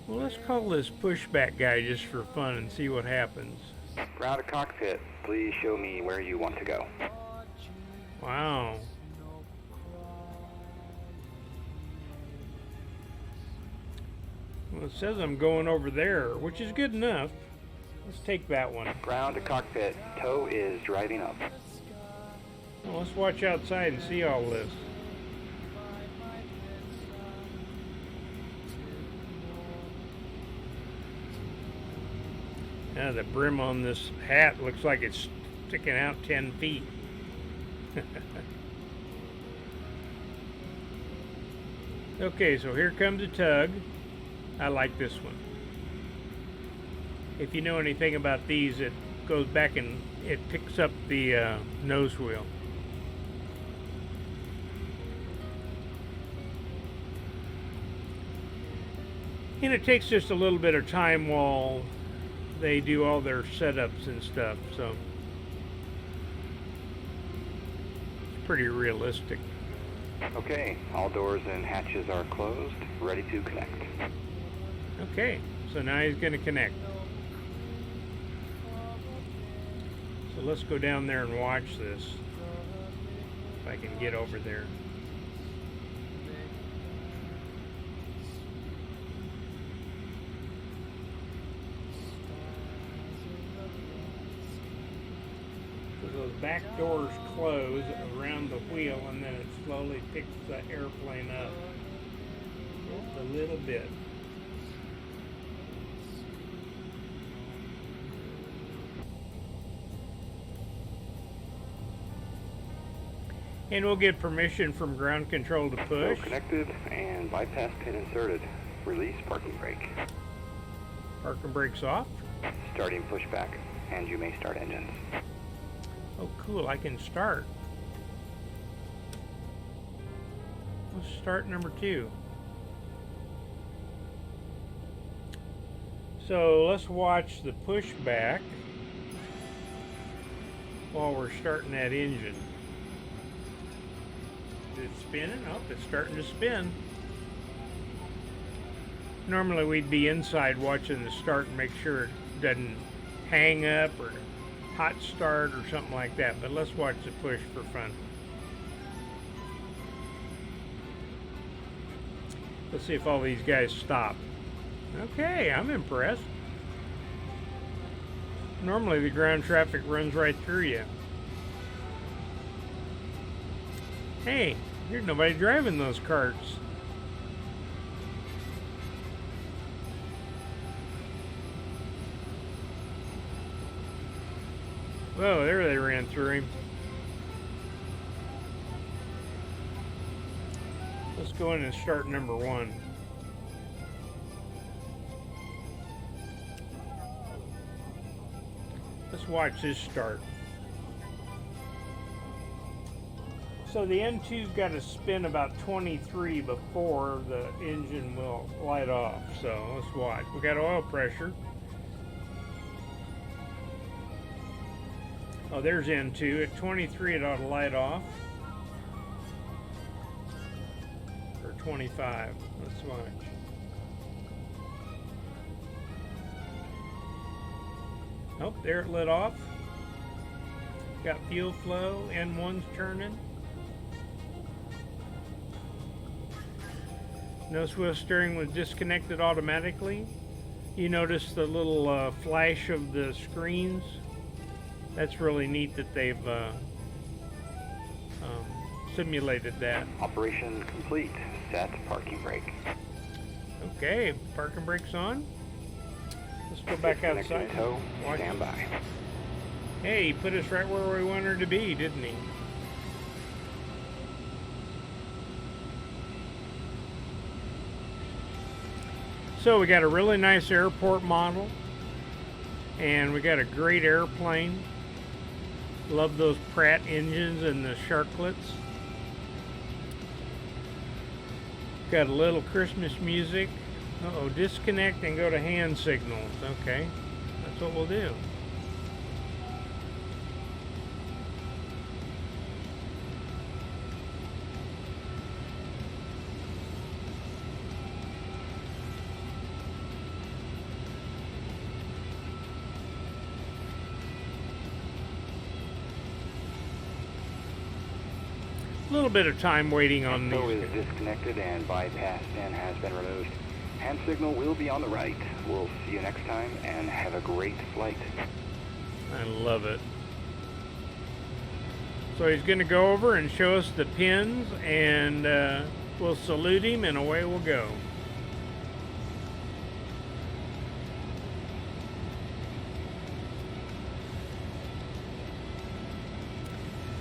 A: Well, let's call this pushback guy just for fun and see what happens.
C: Ground to cockpit, please show me where you want to go.
A: Wow. Well, it says I'm going over there, which is good enough. Let's take that one.
C: Ground to cockpit, tow is driving up.
A: Well, let's watch outside and see all this. Now the brim on this hat looks like it's sticking out 10 feet. Okay, so here comes a tug. I like this one. If you know anything about these, it goes back and it picks up the nose wheel. And it takes just a little bit of time while they do all their setups and stuff, so it's pretty realistic.
C: Okay, all doors and hatches are closed, ready to connect.
A: Okay, so now he's going to connect. So let's go down there and watch this, if I can get over there. Those back doors close around the wheel and then it slowly picks the airplane up. Just a little bit. And we'll get permission from ground control to push.
C: So connected and bypass pin inserted. Release parking brake.
A: Parking brakes off.
C: Starting pushback, and you may start engines.
A: Oh, cool, I can start. Let's start number 2. So let's watch the pushback while we're starting that engine. Is it spinning? Oh, it's starting to spin. Normally we'd be inside watching the start and make sure it doesn't hang up or hot start or something like that, but let's watch the push for fun. Let's see if all these guys stop. Okay, I'm impressed. Normally the ground traffic runs right through you. Hey, there's nobody driving those carts. Whoa, there they ran through him. Let's go in and start number 1. Let's watch this start. So the N2's got to spin about 23 before the engine will light off. So let's watch. We got oil pressure. Oh, there's N2. At 23 it ought to light off. Or 25. Let's watch. Oh, there it lit off. Got fuel flow. N1's turning. Notice wheel steering was disconnected automatically. You notice the little flash of the screens. That's really neat that they've simulated that.
C: Operation complete. Set parking brake.
A: Okay, parking brakes on. Let's go back outside.
C: Tow. Stand by.
A: Hey, he put us right where we wanted to be, didn't he? So we got a really nice airport model, and we got a great airplane. Love those Pratt engines and the Sharklets. Got a little Christmas music. Uh-oh, disconnect and go to hand signals. Okay, that's what we'll do. A little bit of time waiting on
C: Tow
A: these.
C: is disconnected and bypass pin has been removed. Hand signal will be on the right. We'll see you next time and have a great flight.
A: I love it. So he's going to go over and show us the pins, and we'll salute him and away we'll go.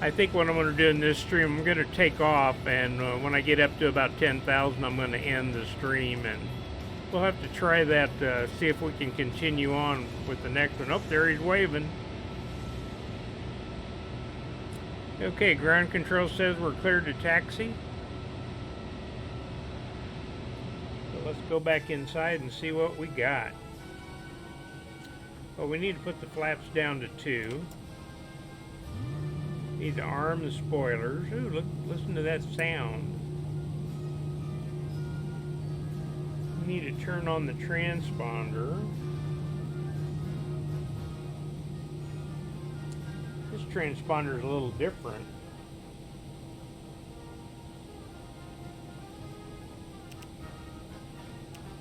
A: I think what I'm going to do in this stream, I'm going to take off, and when I get up to about 10,000, I'm going to end the stream, and we'll have to try that, see if we can continue on with the next one. Oh, there he's waving. Okay, ground control says we're cleared to taxi. So let's go back inside and see what we got. Well, we need to put the flaps down to 2. Need to arm the spoilers. Ooh, look, listen to that sound. We need to turn on the transponder. This transponder is a little different.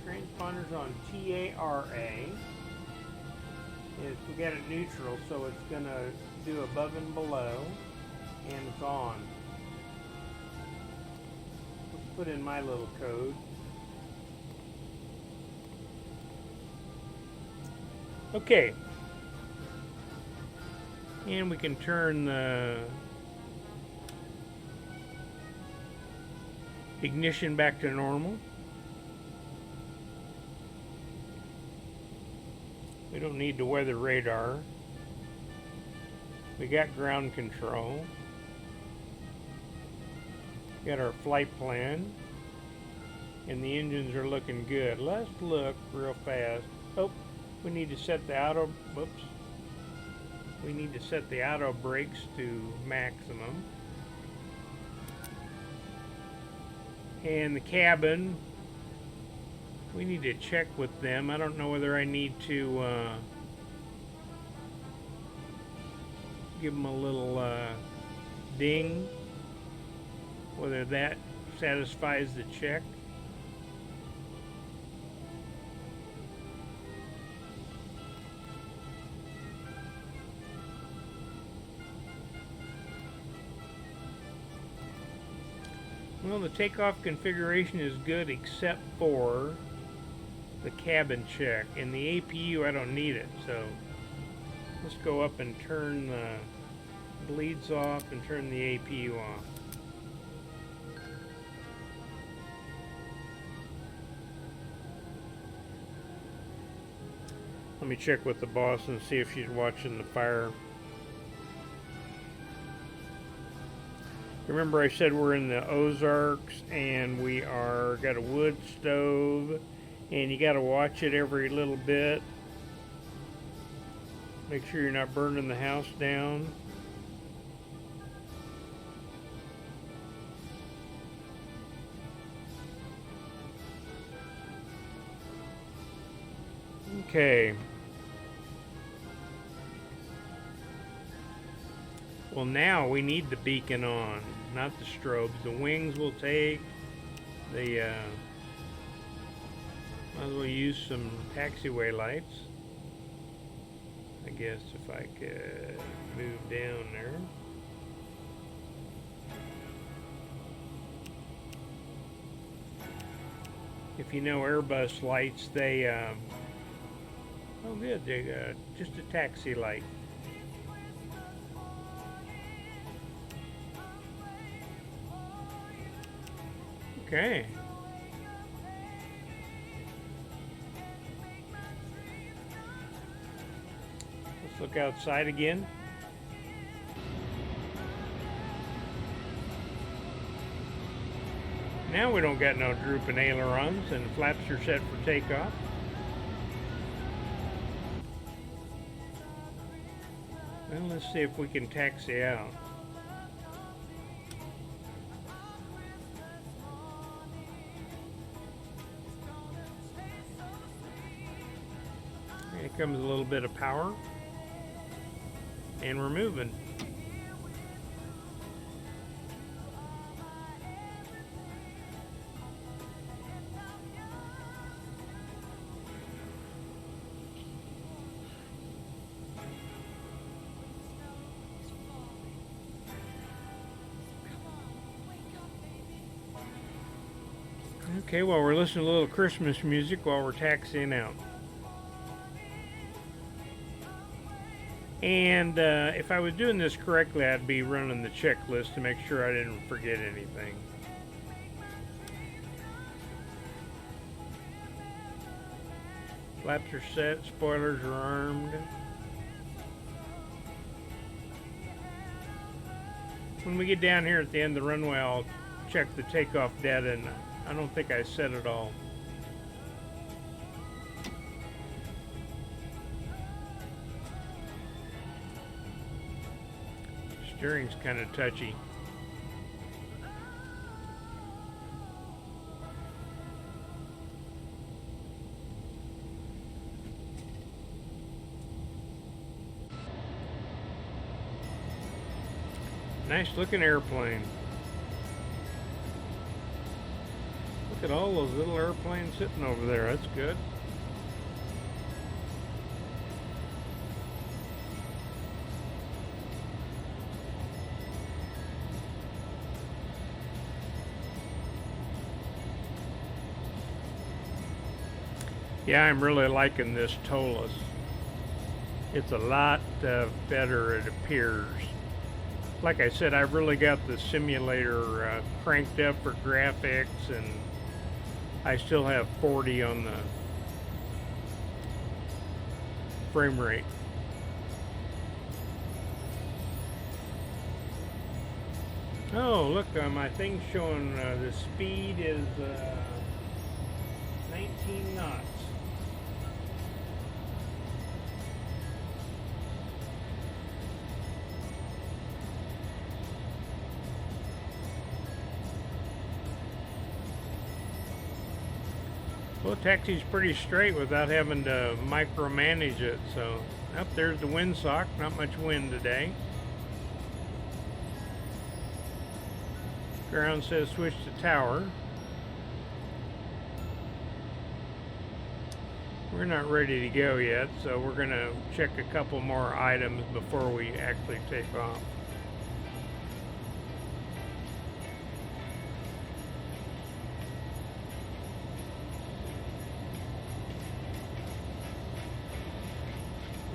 A: Transponder's on TARA. We got it neutral, so it's going to do above and below, and it's on. Let's put in my little code. Okay. And we can turn the ignition back to normal. We don't need the weather radar. We got ground control. Got our flight plan. And the engines are looking good. Let's look real fast. Oh, we need to set the auto, whoops. We need to set the auto brakes to maximum. And the cabin, we need to check with them. I don't know whether I need to give them a little ding, whether that satisfies the check. Well, the takeoff configuration is good except for the cabin check. And the APU, I don't need it. So let's go up and turn the bleeds off and turn the APU off. Let me check with the boss and see if she's watching the fire. Remember I said we're in the Ozarks and we are got a wood stove and you got to watch it every little bit. Make sure you're not burning the house down. Okay. Well, now we need the beacon on, not the strobes. The wings will take. The might as well use some taxiway lights. I guess if I could move down there. If you know Airbus lights, they oh good, they just a taxi light. Okay. Let's look outside again. Now we don't got no drooping ailerons and flaps are set for takeoff. Well, let's see if we can taxi out. Here comes a little bit of power. And we're moving. Okay, well, we're listening to a little Christmas music while we're taxiing out. And if I was doing this correctly, I'd be running the checklist to make sure I didn't forget anything. Flaps are set, spoilers are armed. When we get down here at the end of the runway, I'll check the takeoff data, and I don't think I set it all. Steering's kind of touchy. Nice looking airplane. Look at all those little airplanes sitting over there. That's good. Yeah, I'm really liking this ToLiss. it's a lot better, it appears. Like I said, I've really got the simulator cranked up for graphics, and I still have 40 on the frame rate. Oh, look, my thing's showing the speed is 19 knots. Well, taxi's pretty straight without having to micromanage it. So, up there's the windsock. Not much wind today. Ground says switch to tower. We're not ready to go yet, so we're gonna check a couple more items before we actually take off.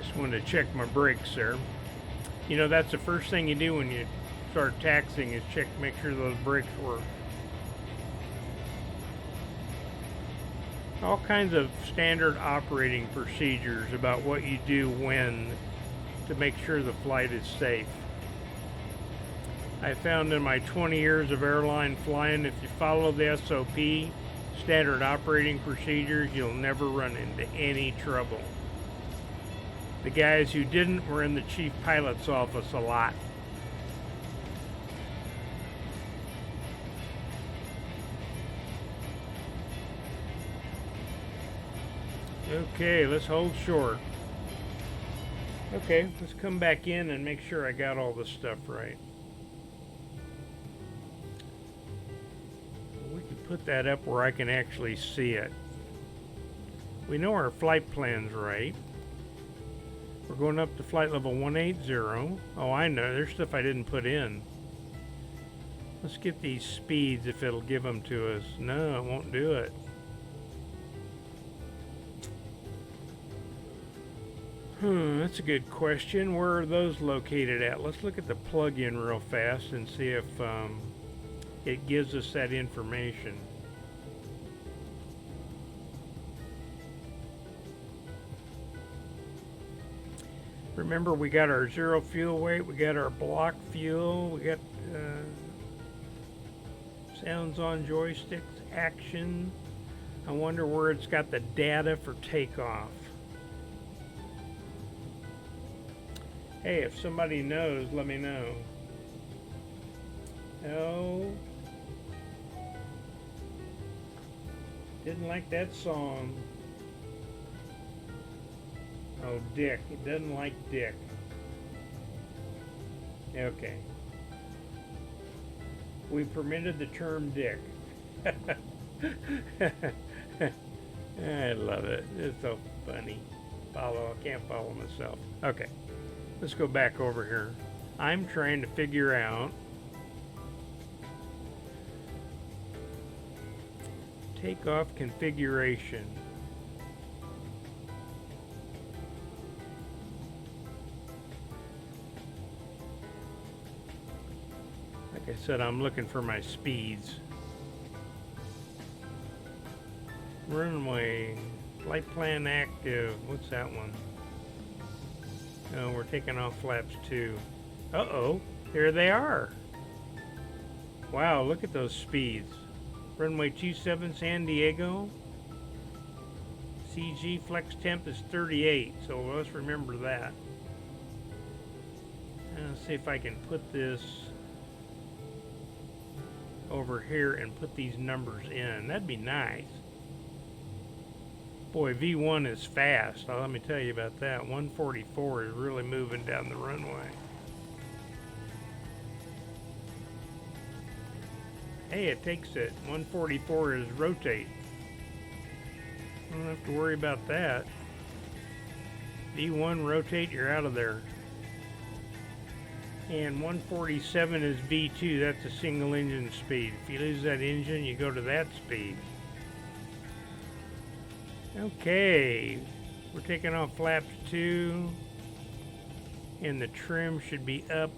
A: Just wanted to check my brakes there. You know, that's the first thing you do when you start taxiing is check, make sure those brakes work. All kinds of standard operating procedures about what you do when to make sure the flight is safe. I found in my 20 years of airline flying, if you follow the SOP, standard operating procedures, you'll never run into any trouble. The guys who didn't were in the chief pilot's office a lot. Okay, let's hold short. Okay, let's come back in and make sure I got all this stuff right. We can put that up where I can actually see it. We know our flight plan's right. We're going up to flight level 180. Oh, I know, there's stuff I didn't put in. Let's get these speeds if it'll give them to us. No, it won't do it. That's a good question. Where are those located at? Let's look at the plug-in real fast and see if it gives us that information. Remember, we got our zero fuel weight, we got our block fuel, we got sounds on joysticks, action. I wonder where it's got the data for takeoff. Hey, if somebody knows, let me know. No. Didn't like that song. Oh, Dick. It doesn't like Dick. Okay. We permitted the term Dick. I love it. It's so funny. I can't follow myself. Okay. Let's go back over here. I'm trying to figure out takeoff configuration. Like I said, I'm looking for my speeds. Runway, flight plan active. What's that one? Oh, we're taking off flaps 2. Uh-oh, here they are. Wow, look at those speeds. Runway 27 San Diego. CG flex temp is 38, so let's remember that. Let's see if I can put this over here and put these numbers in. That'd be nice. Boy, V1 is fast. Let me tell you about that. 144 is really moving down the runway. Hey, it takes it. 144 is rotate. I don't have to worry about that. V1 rotate, you're out of there. And 147 is V2. That's a single engine speed. If you lose that engine, you go to that speed. Okay, we're taking off flaps 2. and the trim should be up.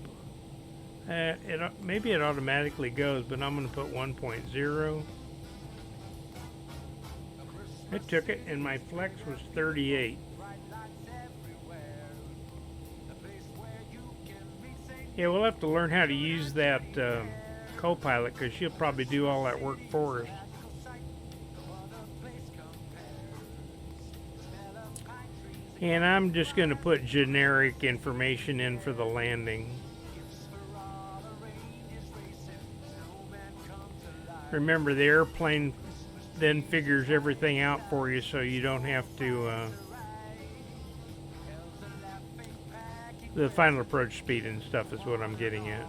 A: Maybe it automatically goes, but I'm going to put 1.0. It took it, and my flex was 38. Yeah, we'll have to learn how to use that co-pilot, because she'll probably do all that work for us. And I'm just going to put generic information in for the landing. Remember, the airplane then figures everything out for you, so you don't have to the final approach speed and stuff is what I'm getting at.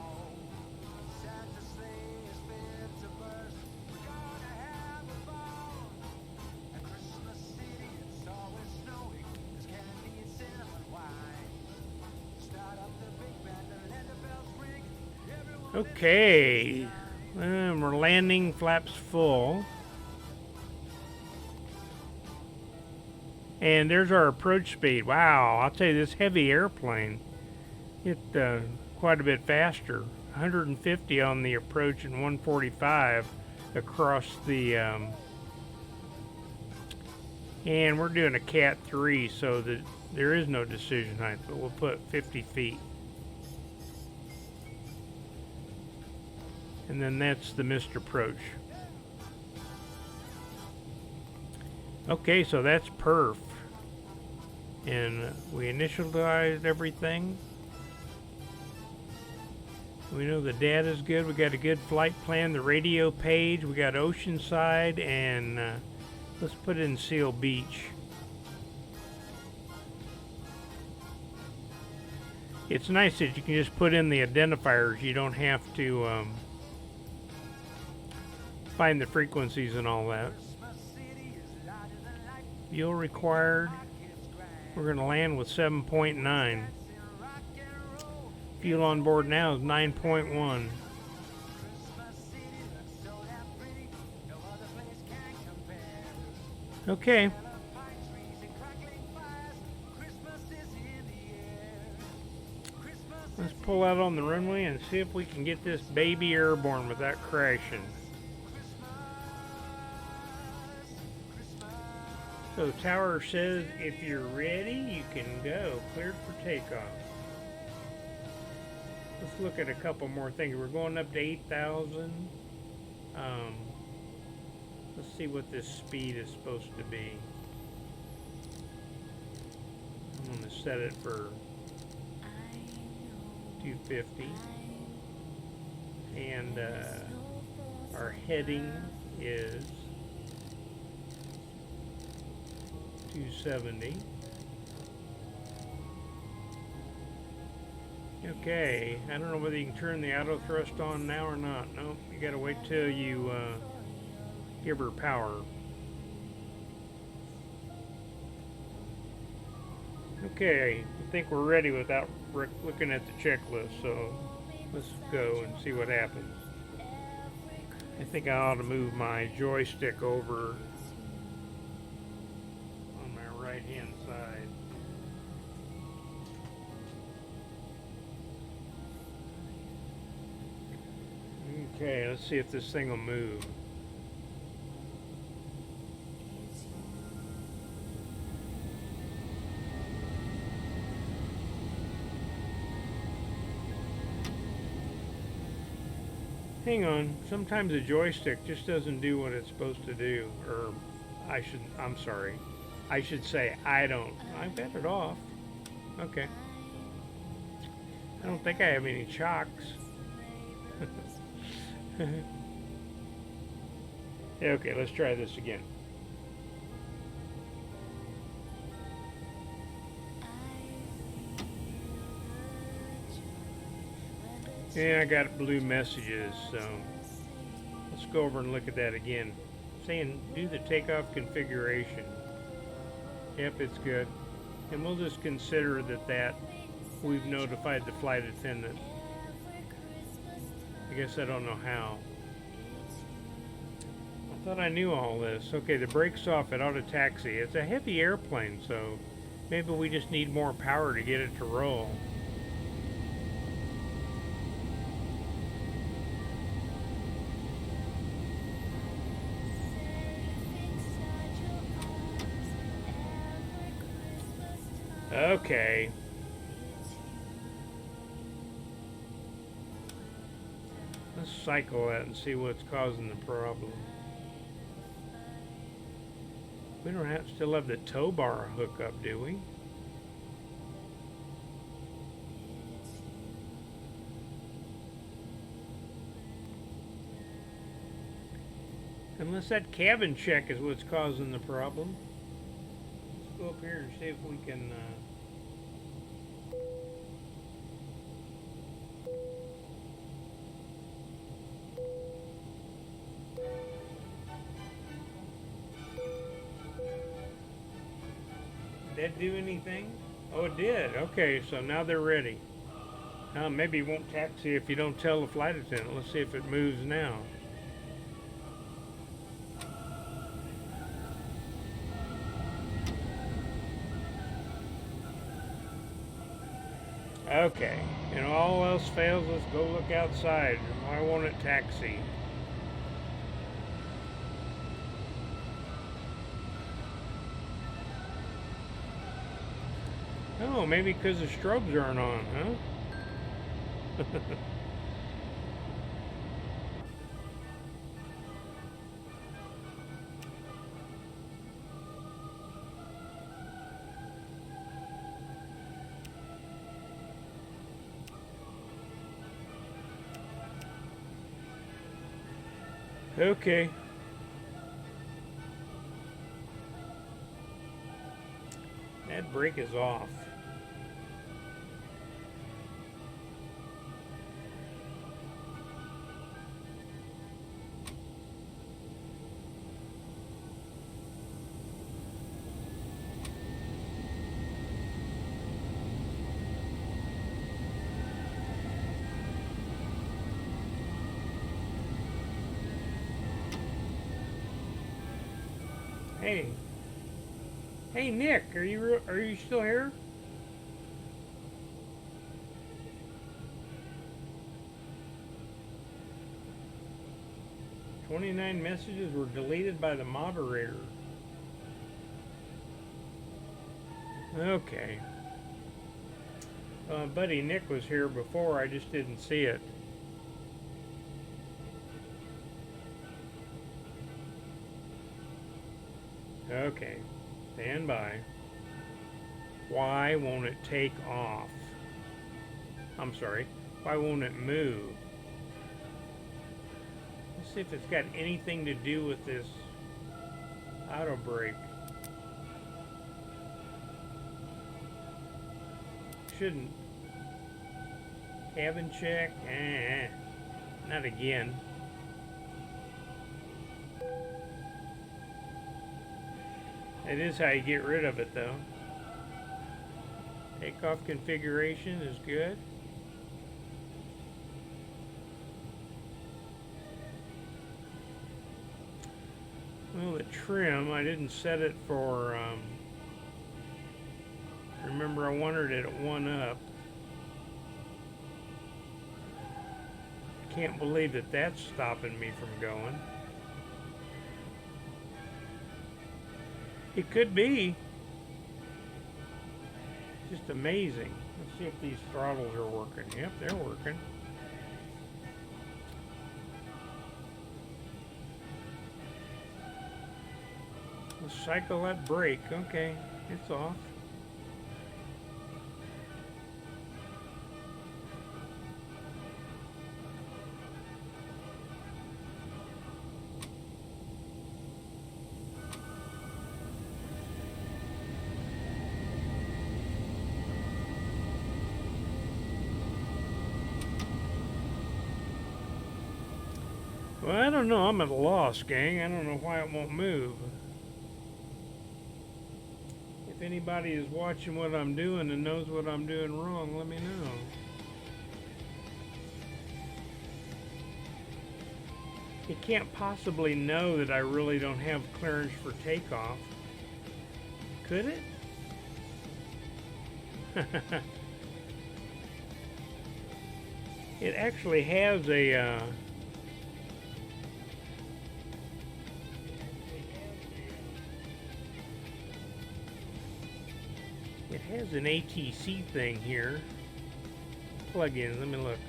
A: Okay, we're landing, flaps full. And there's our approach speed. Wow, I'll tell you, this heavy airplane hit quite a bit faster. 150 on the approach and 145 across the... and we're doing a Cat 3, so that there is no decision height, but we'll put 50 feet. And then that's the missed approach. Okay, so that's perf. And we initialized everything. We know the data's good. We got a good flight plan, the radio page. We got Oceanside, and let's put in Seal Beach. It's nice that you can just put in the identifiers. You don't have to find the frequencies and all that. Fuel required. We're going to land with 7.9. Fuel on board now is 9.1. Okay. Let's pull out on the runway and see if we can get this baby airborne without crashing. So the tower says if you're ready, you can go. Cleared for takeoff. Let's look at a couple more things. We're going up to 8,000. Let's see what this speed is supposed to be. I'm going to set it for 250. And our heading is 270. Okay, I don't know whether you can turn the auto thrust on now or not. No, you gotta wait till you give her power. Okay, I think we're ready without looking at the checklist, so let's go and see what happens. I think I ought to move my joystick over on my right hand side. Okay, let's see if this thing will move. Hang on, sometimes a joystick just doesn't do what it's supposed to do, or I'm sorry. I should say I don't. I've got it off. Okay. I don't think I have any chocks. Okay, let's try this again. Yeah, I got blue messages, so let's go over and look at that again. Saying do the takeoff configuration. Yep, it's good. And we'll just consider that we've notified the flight attendant. I guess I don't know how. I thought I knew all this. Okay, the brake's off at auto taxi. It's a heavy airplane, so maybe we just need more power to get it to roll. Okay. Let's cycle that and see what's causing the problem. We don't have still have the tow bar hookup, do we? Unless that cabin check is what's causing the problem. Let's go up here and see if we can. Did that do anything? Oh, it did. Okay, so now they're ready. Maybe it won't taxi if you don't tell the flight attendant. Let's see if it moves now. Okay, and all else fails, let's go look outside. Why won't it taxi? Oh, maybe because the strobes aren't on, huh? Okay. That brake is off. Hey. Hey Nick, are you still here? "29 messages were deleted by the moderator." Okay. Buddy Nick was here before, I just didn't see it. Okay, stand by. Why won't it take off? I'm sorry, why won't it move? Let's see if it's got anything to do with this auto brake. Shouldn't. Cabin check? Not again. That is how you get rid of it, though. Takeoff configuration is good. Well, the trim, I didn't set it for, remember I wanted it at 1 up. Can't believe that that's stopping me from going. It could be. Just amazing. Let's see if these throttles are working. Yep, they're working. Let's cycle that brake. Okay, it's off. Well, I don't know. I'm at a loss, gang. I don't know why it won't move. If anybody is watching what I'm doing and knows what I'm doing wrong, let me know. It can't possibly know that I really don't have clearance for takeoff. Could it? It actually has a it has an ATC thing here. Plug-in, let me look.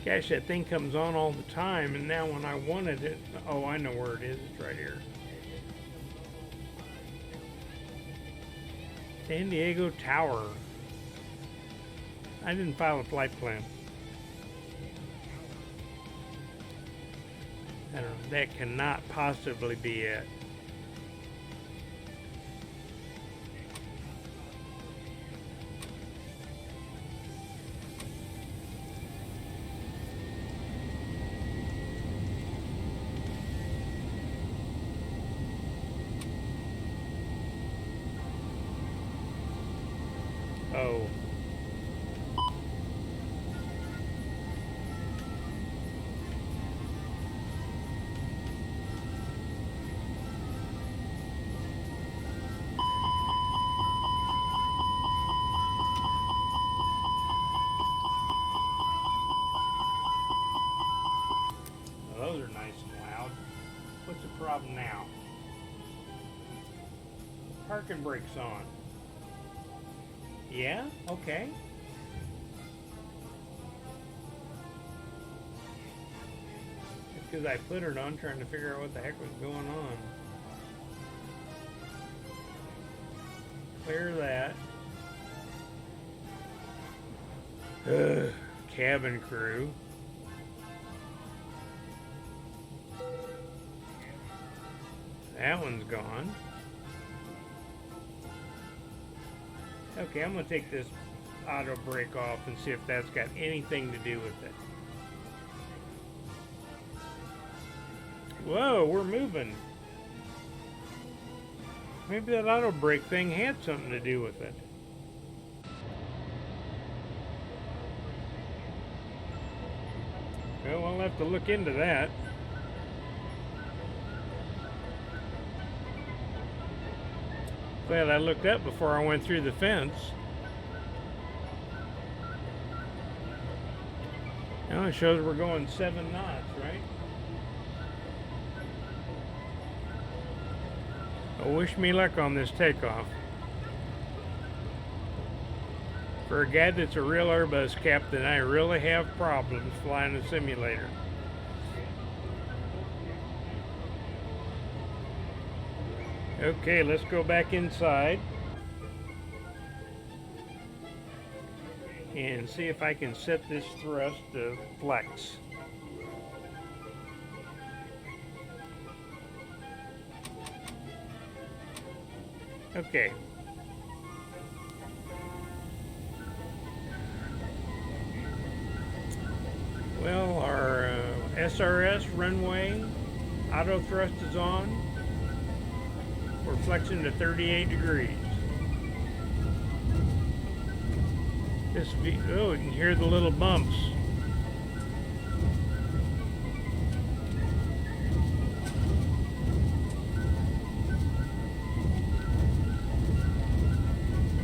A: Gosh, that thing comes on all the time, and now when I wanted it, oh, I know where it is. It's right here. San Diego Tower. I didn't file a flight plan. I don't know. That cannot possibly be it. Oh. Those are nice and loud. What's the problem now? Parking brake's on. Yeah? Okay. It's because I put it on trying to figure out what the heck was going on. Clear that. Cabin crew. That one's gone. Okay, I'm going to take this auto brake off and see if that's got anything to do with it. Whoa, we're moving. Maybe that auto brake thing had something to do with it. Well, I'll have to look into that. Glad I looked up before I went through the fence. Now it shows we're going 7 knots, right? Well, wish me luck on this takeoff. For a guy that's a real Airbus captain, I really have problems flying a simulator. Okay, let's go back inside and see if I can set this thrust to flex. Okay. Well, our SRS runway auto thrust is on. We're flexing to 38 degrees. Oh, you can hear the little bumps.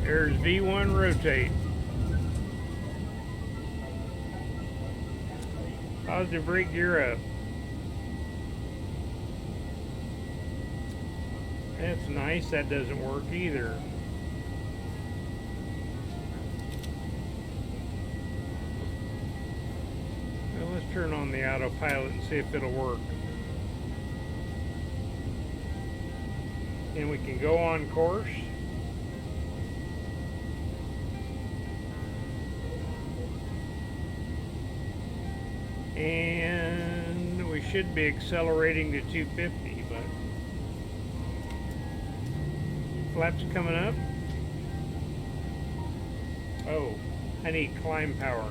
A: There's V1 rotate. Positive brake gear up. That's nice. That doesn't work either. Well, let's turn on the autopilot and see if it'll work. And we can go on course. And we should be accelerating to 250, but flaps coming up. Oh, I need climb power.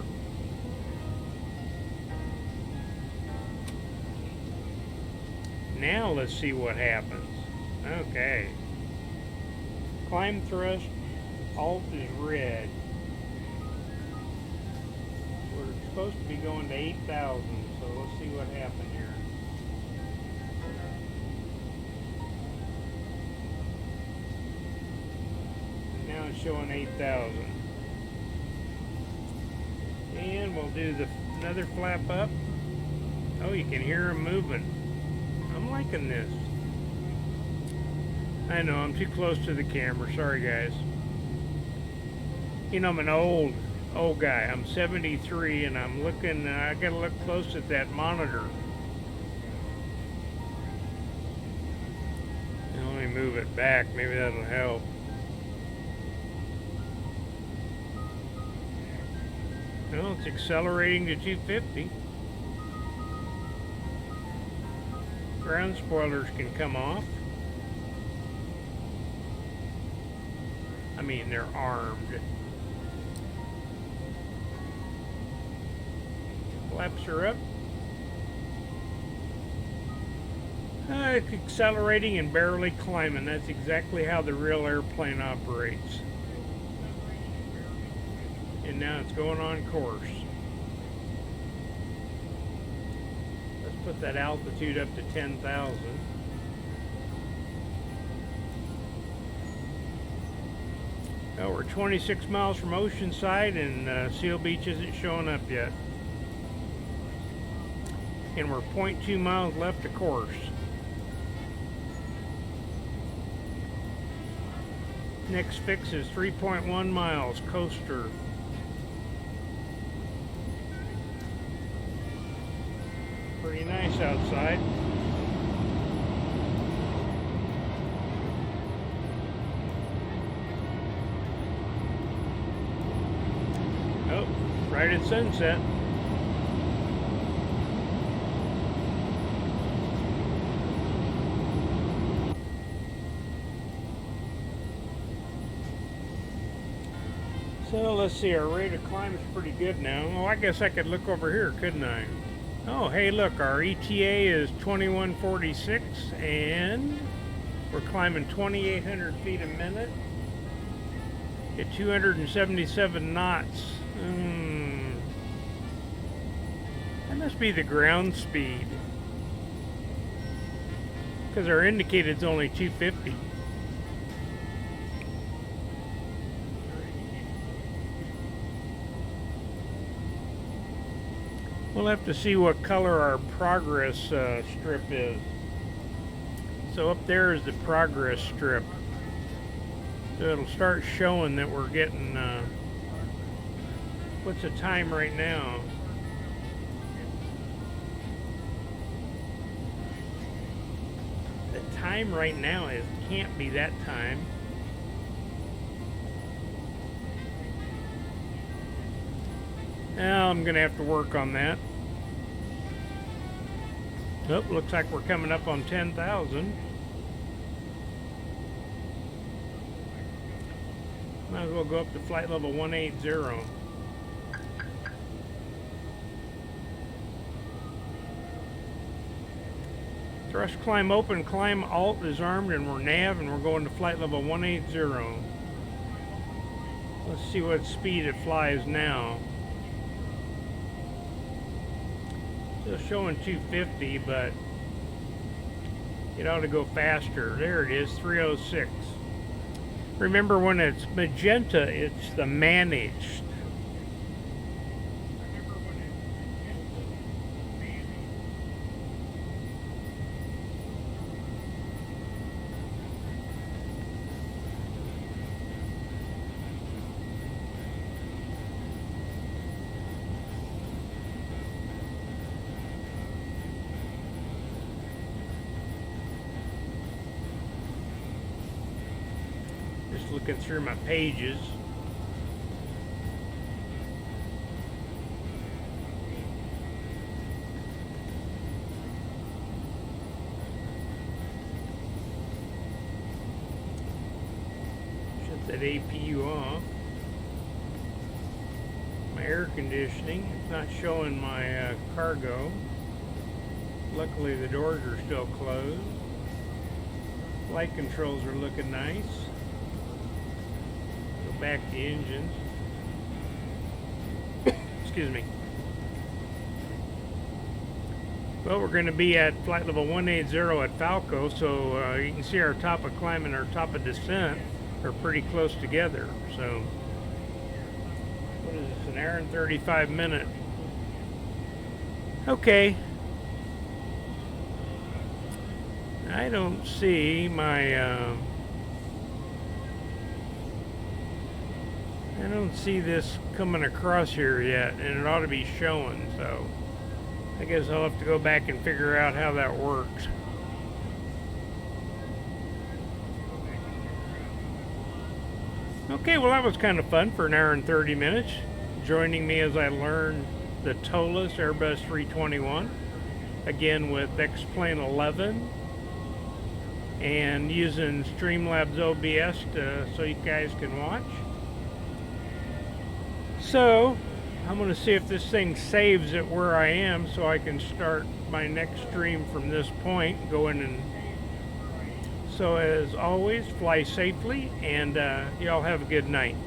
A: Now let's see what happens. Okay. Climb thrust, alt is red. We're supposed to be going to 8,000, so let's see what happened here. And now it's showing 8,000. And we'll do another flap up. Oh, you can hear them moving. I'm liking this. I know, I'm too close to the camera. Sorry, guys. You know, I'm an old guy. I'm 73, and I'm looking, I gotta look close at that monitor. And let me move it back. Maybe that'll help. Well, it's accelerating to 250. Ground spoilers can come off. I mean, they're armed. Flaps are up. It's accelerating and barely climbing. That's exactly how the real airplane operates. And now it's going on course. Let's put that altitude up to 10,000. Oh, we're 26 miles from Oceanside, and Seal Beach isn't showing up yet. And we're 0.2 miles left of course. Next fix is 3.1 miles, coaster. Pretty nice outside. Oh, right at sunset. So let's see, our rate of climb is pretty good now. Oh, I guess I could look over here, couldn't I? Oh, hey, look, our ETA is 2146, and we're climbing 2,800 feet a minute at 277 knots. That must be the ground speed, because our indicated is only 250. We'll have to see what color our progress strip is. So up there is the progress strip. So it'll start showing that we're getting, what's the time right now? The time right now can't be that time. Now I'm gonna have to work on that. Oh, looks like we're coming up on 10,000. Might as well go up to flight level 180. Thrust climb open, climb alt is armed, and we're nav, and we're going to flight level 180. Let's see what speed it flies now. Still showing 250, but it ought to go faster. There it is, 306. Remember, when it's magenta, it's the managed. Just looking through my pages. Shut that APU off. My air conditioning, it's not showing my cargo. Luckily the doors are still closed. Flight controls are looking nice. Back to engines. Excuse me. Well, we're going to be at flight level 180 at Falco, so you can see our top of climb and our top of descent are pretty close together. So, what is this, an hour and 35 minute? Okay. I don't see my, I don't see this coming across here yet, and it ought to be showing, so I guess I'll have to go back and figure out how that works. Okay, well that was kind of fun for an hour and 30 minutes. Joining me as I learned the ToLiss Airbus 321, again with X-Plane 11, and using Streamlabs OBS so you guys can watch. So, I'm going to see if this thing saves it where I am so I can start my next stream from this point, go in and... So as always, fly safely, and y'all have a good night.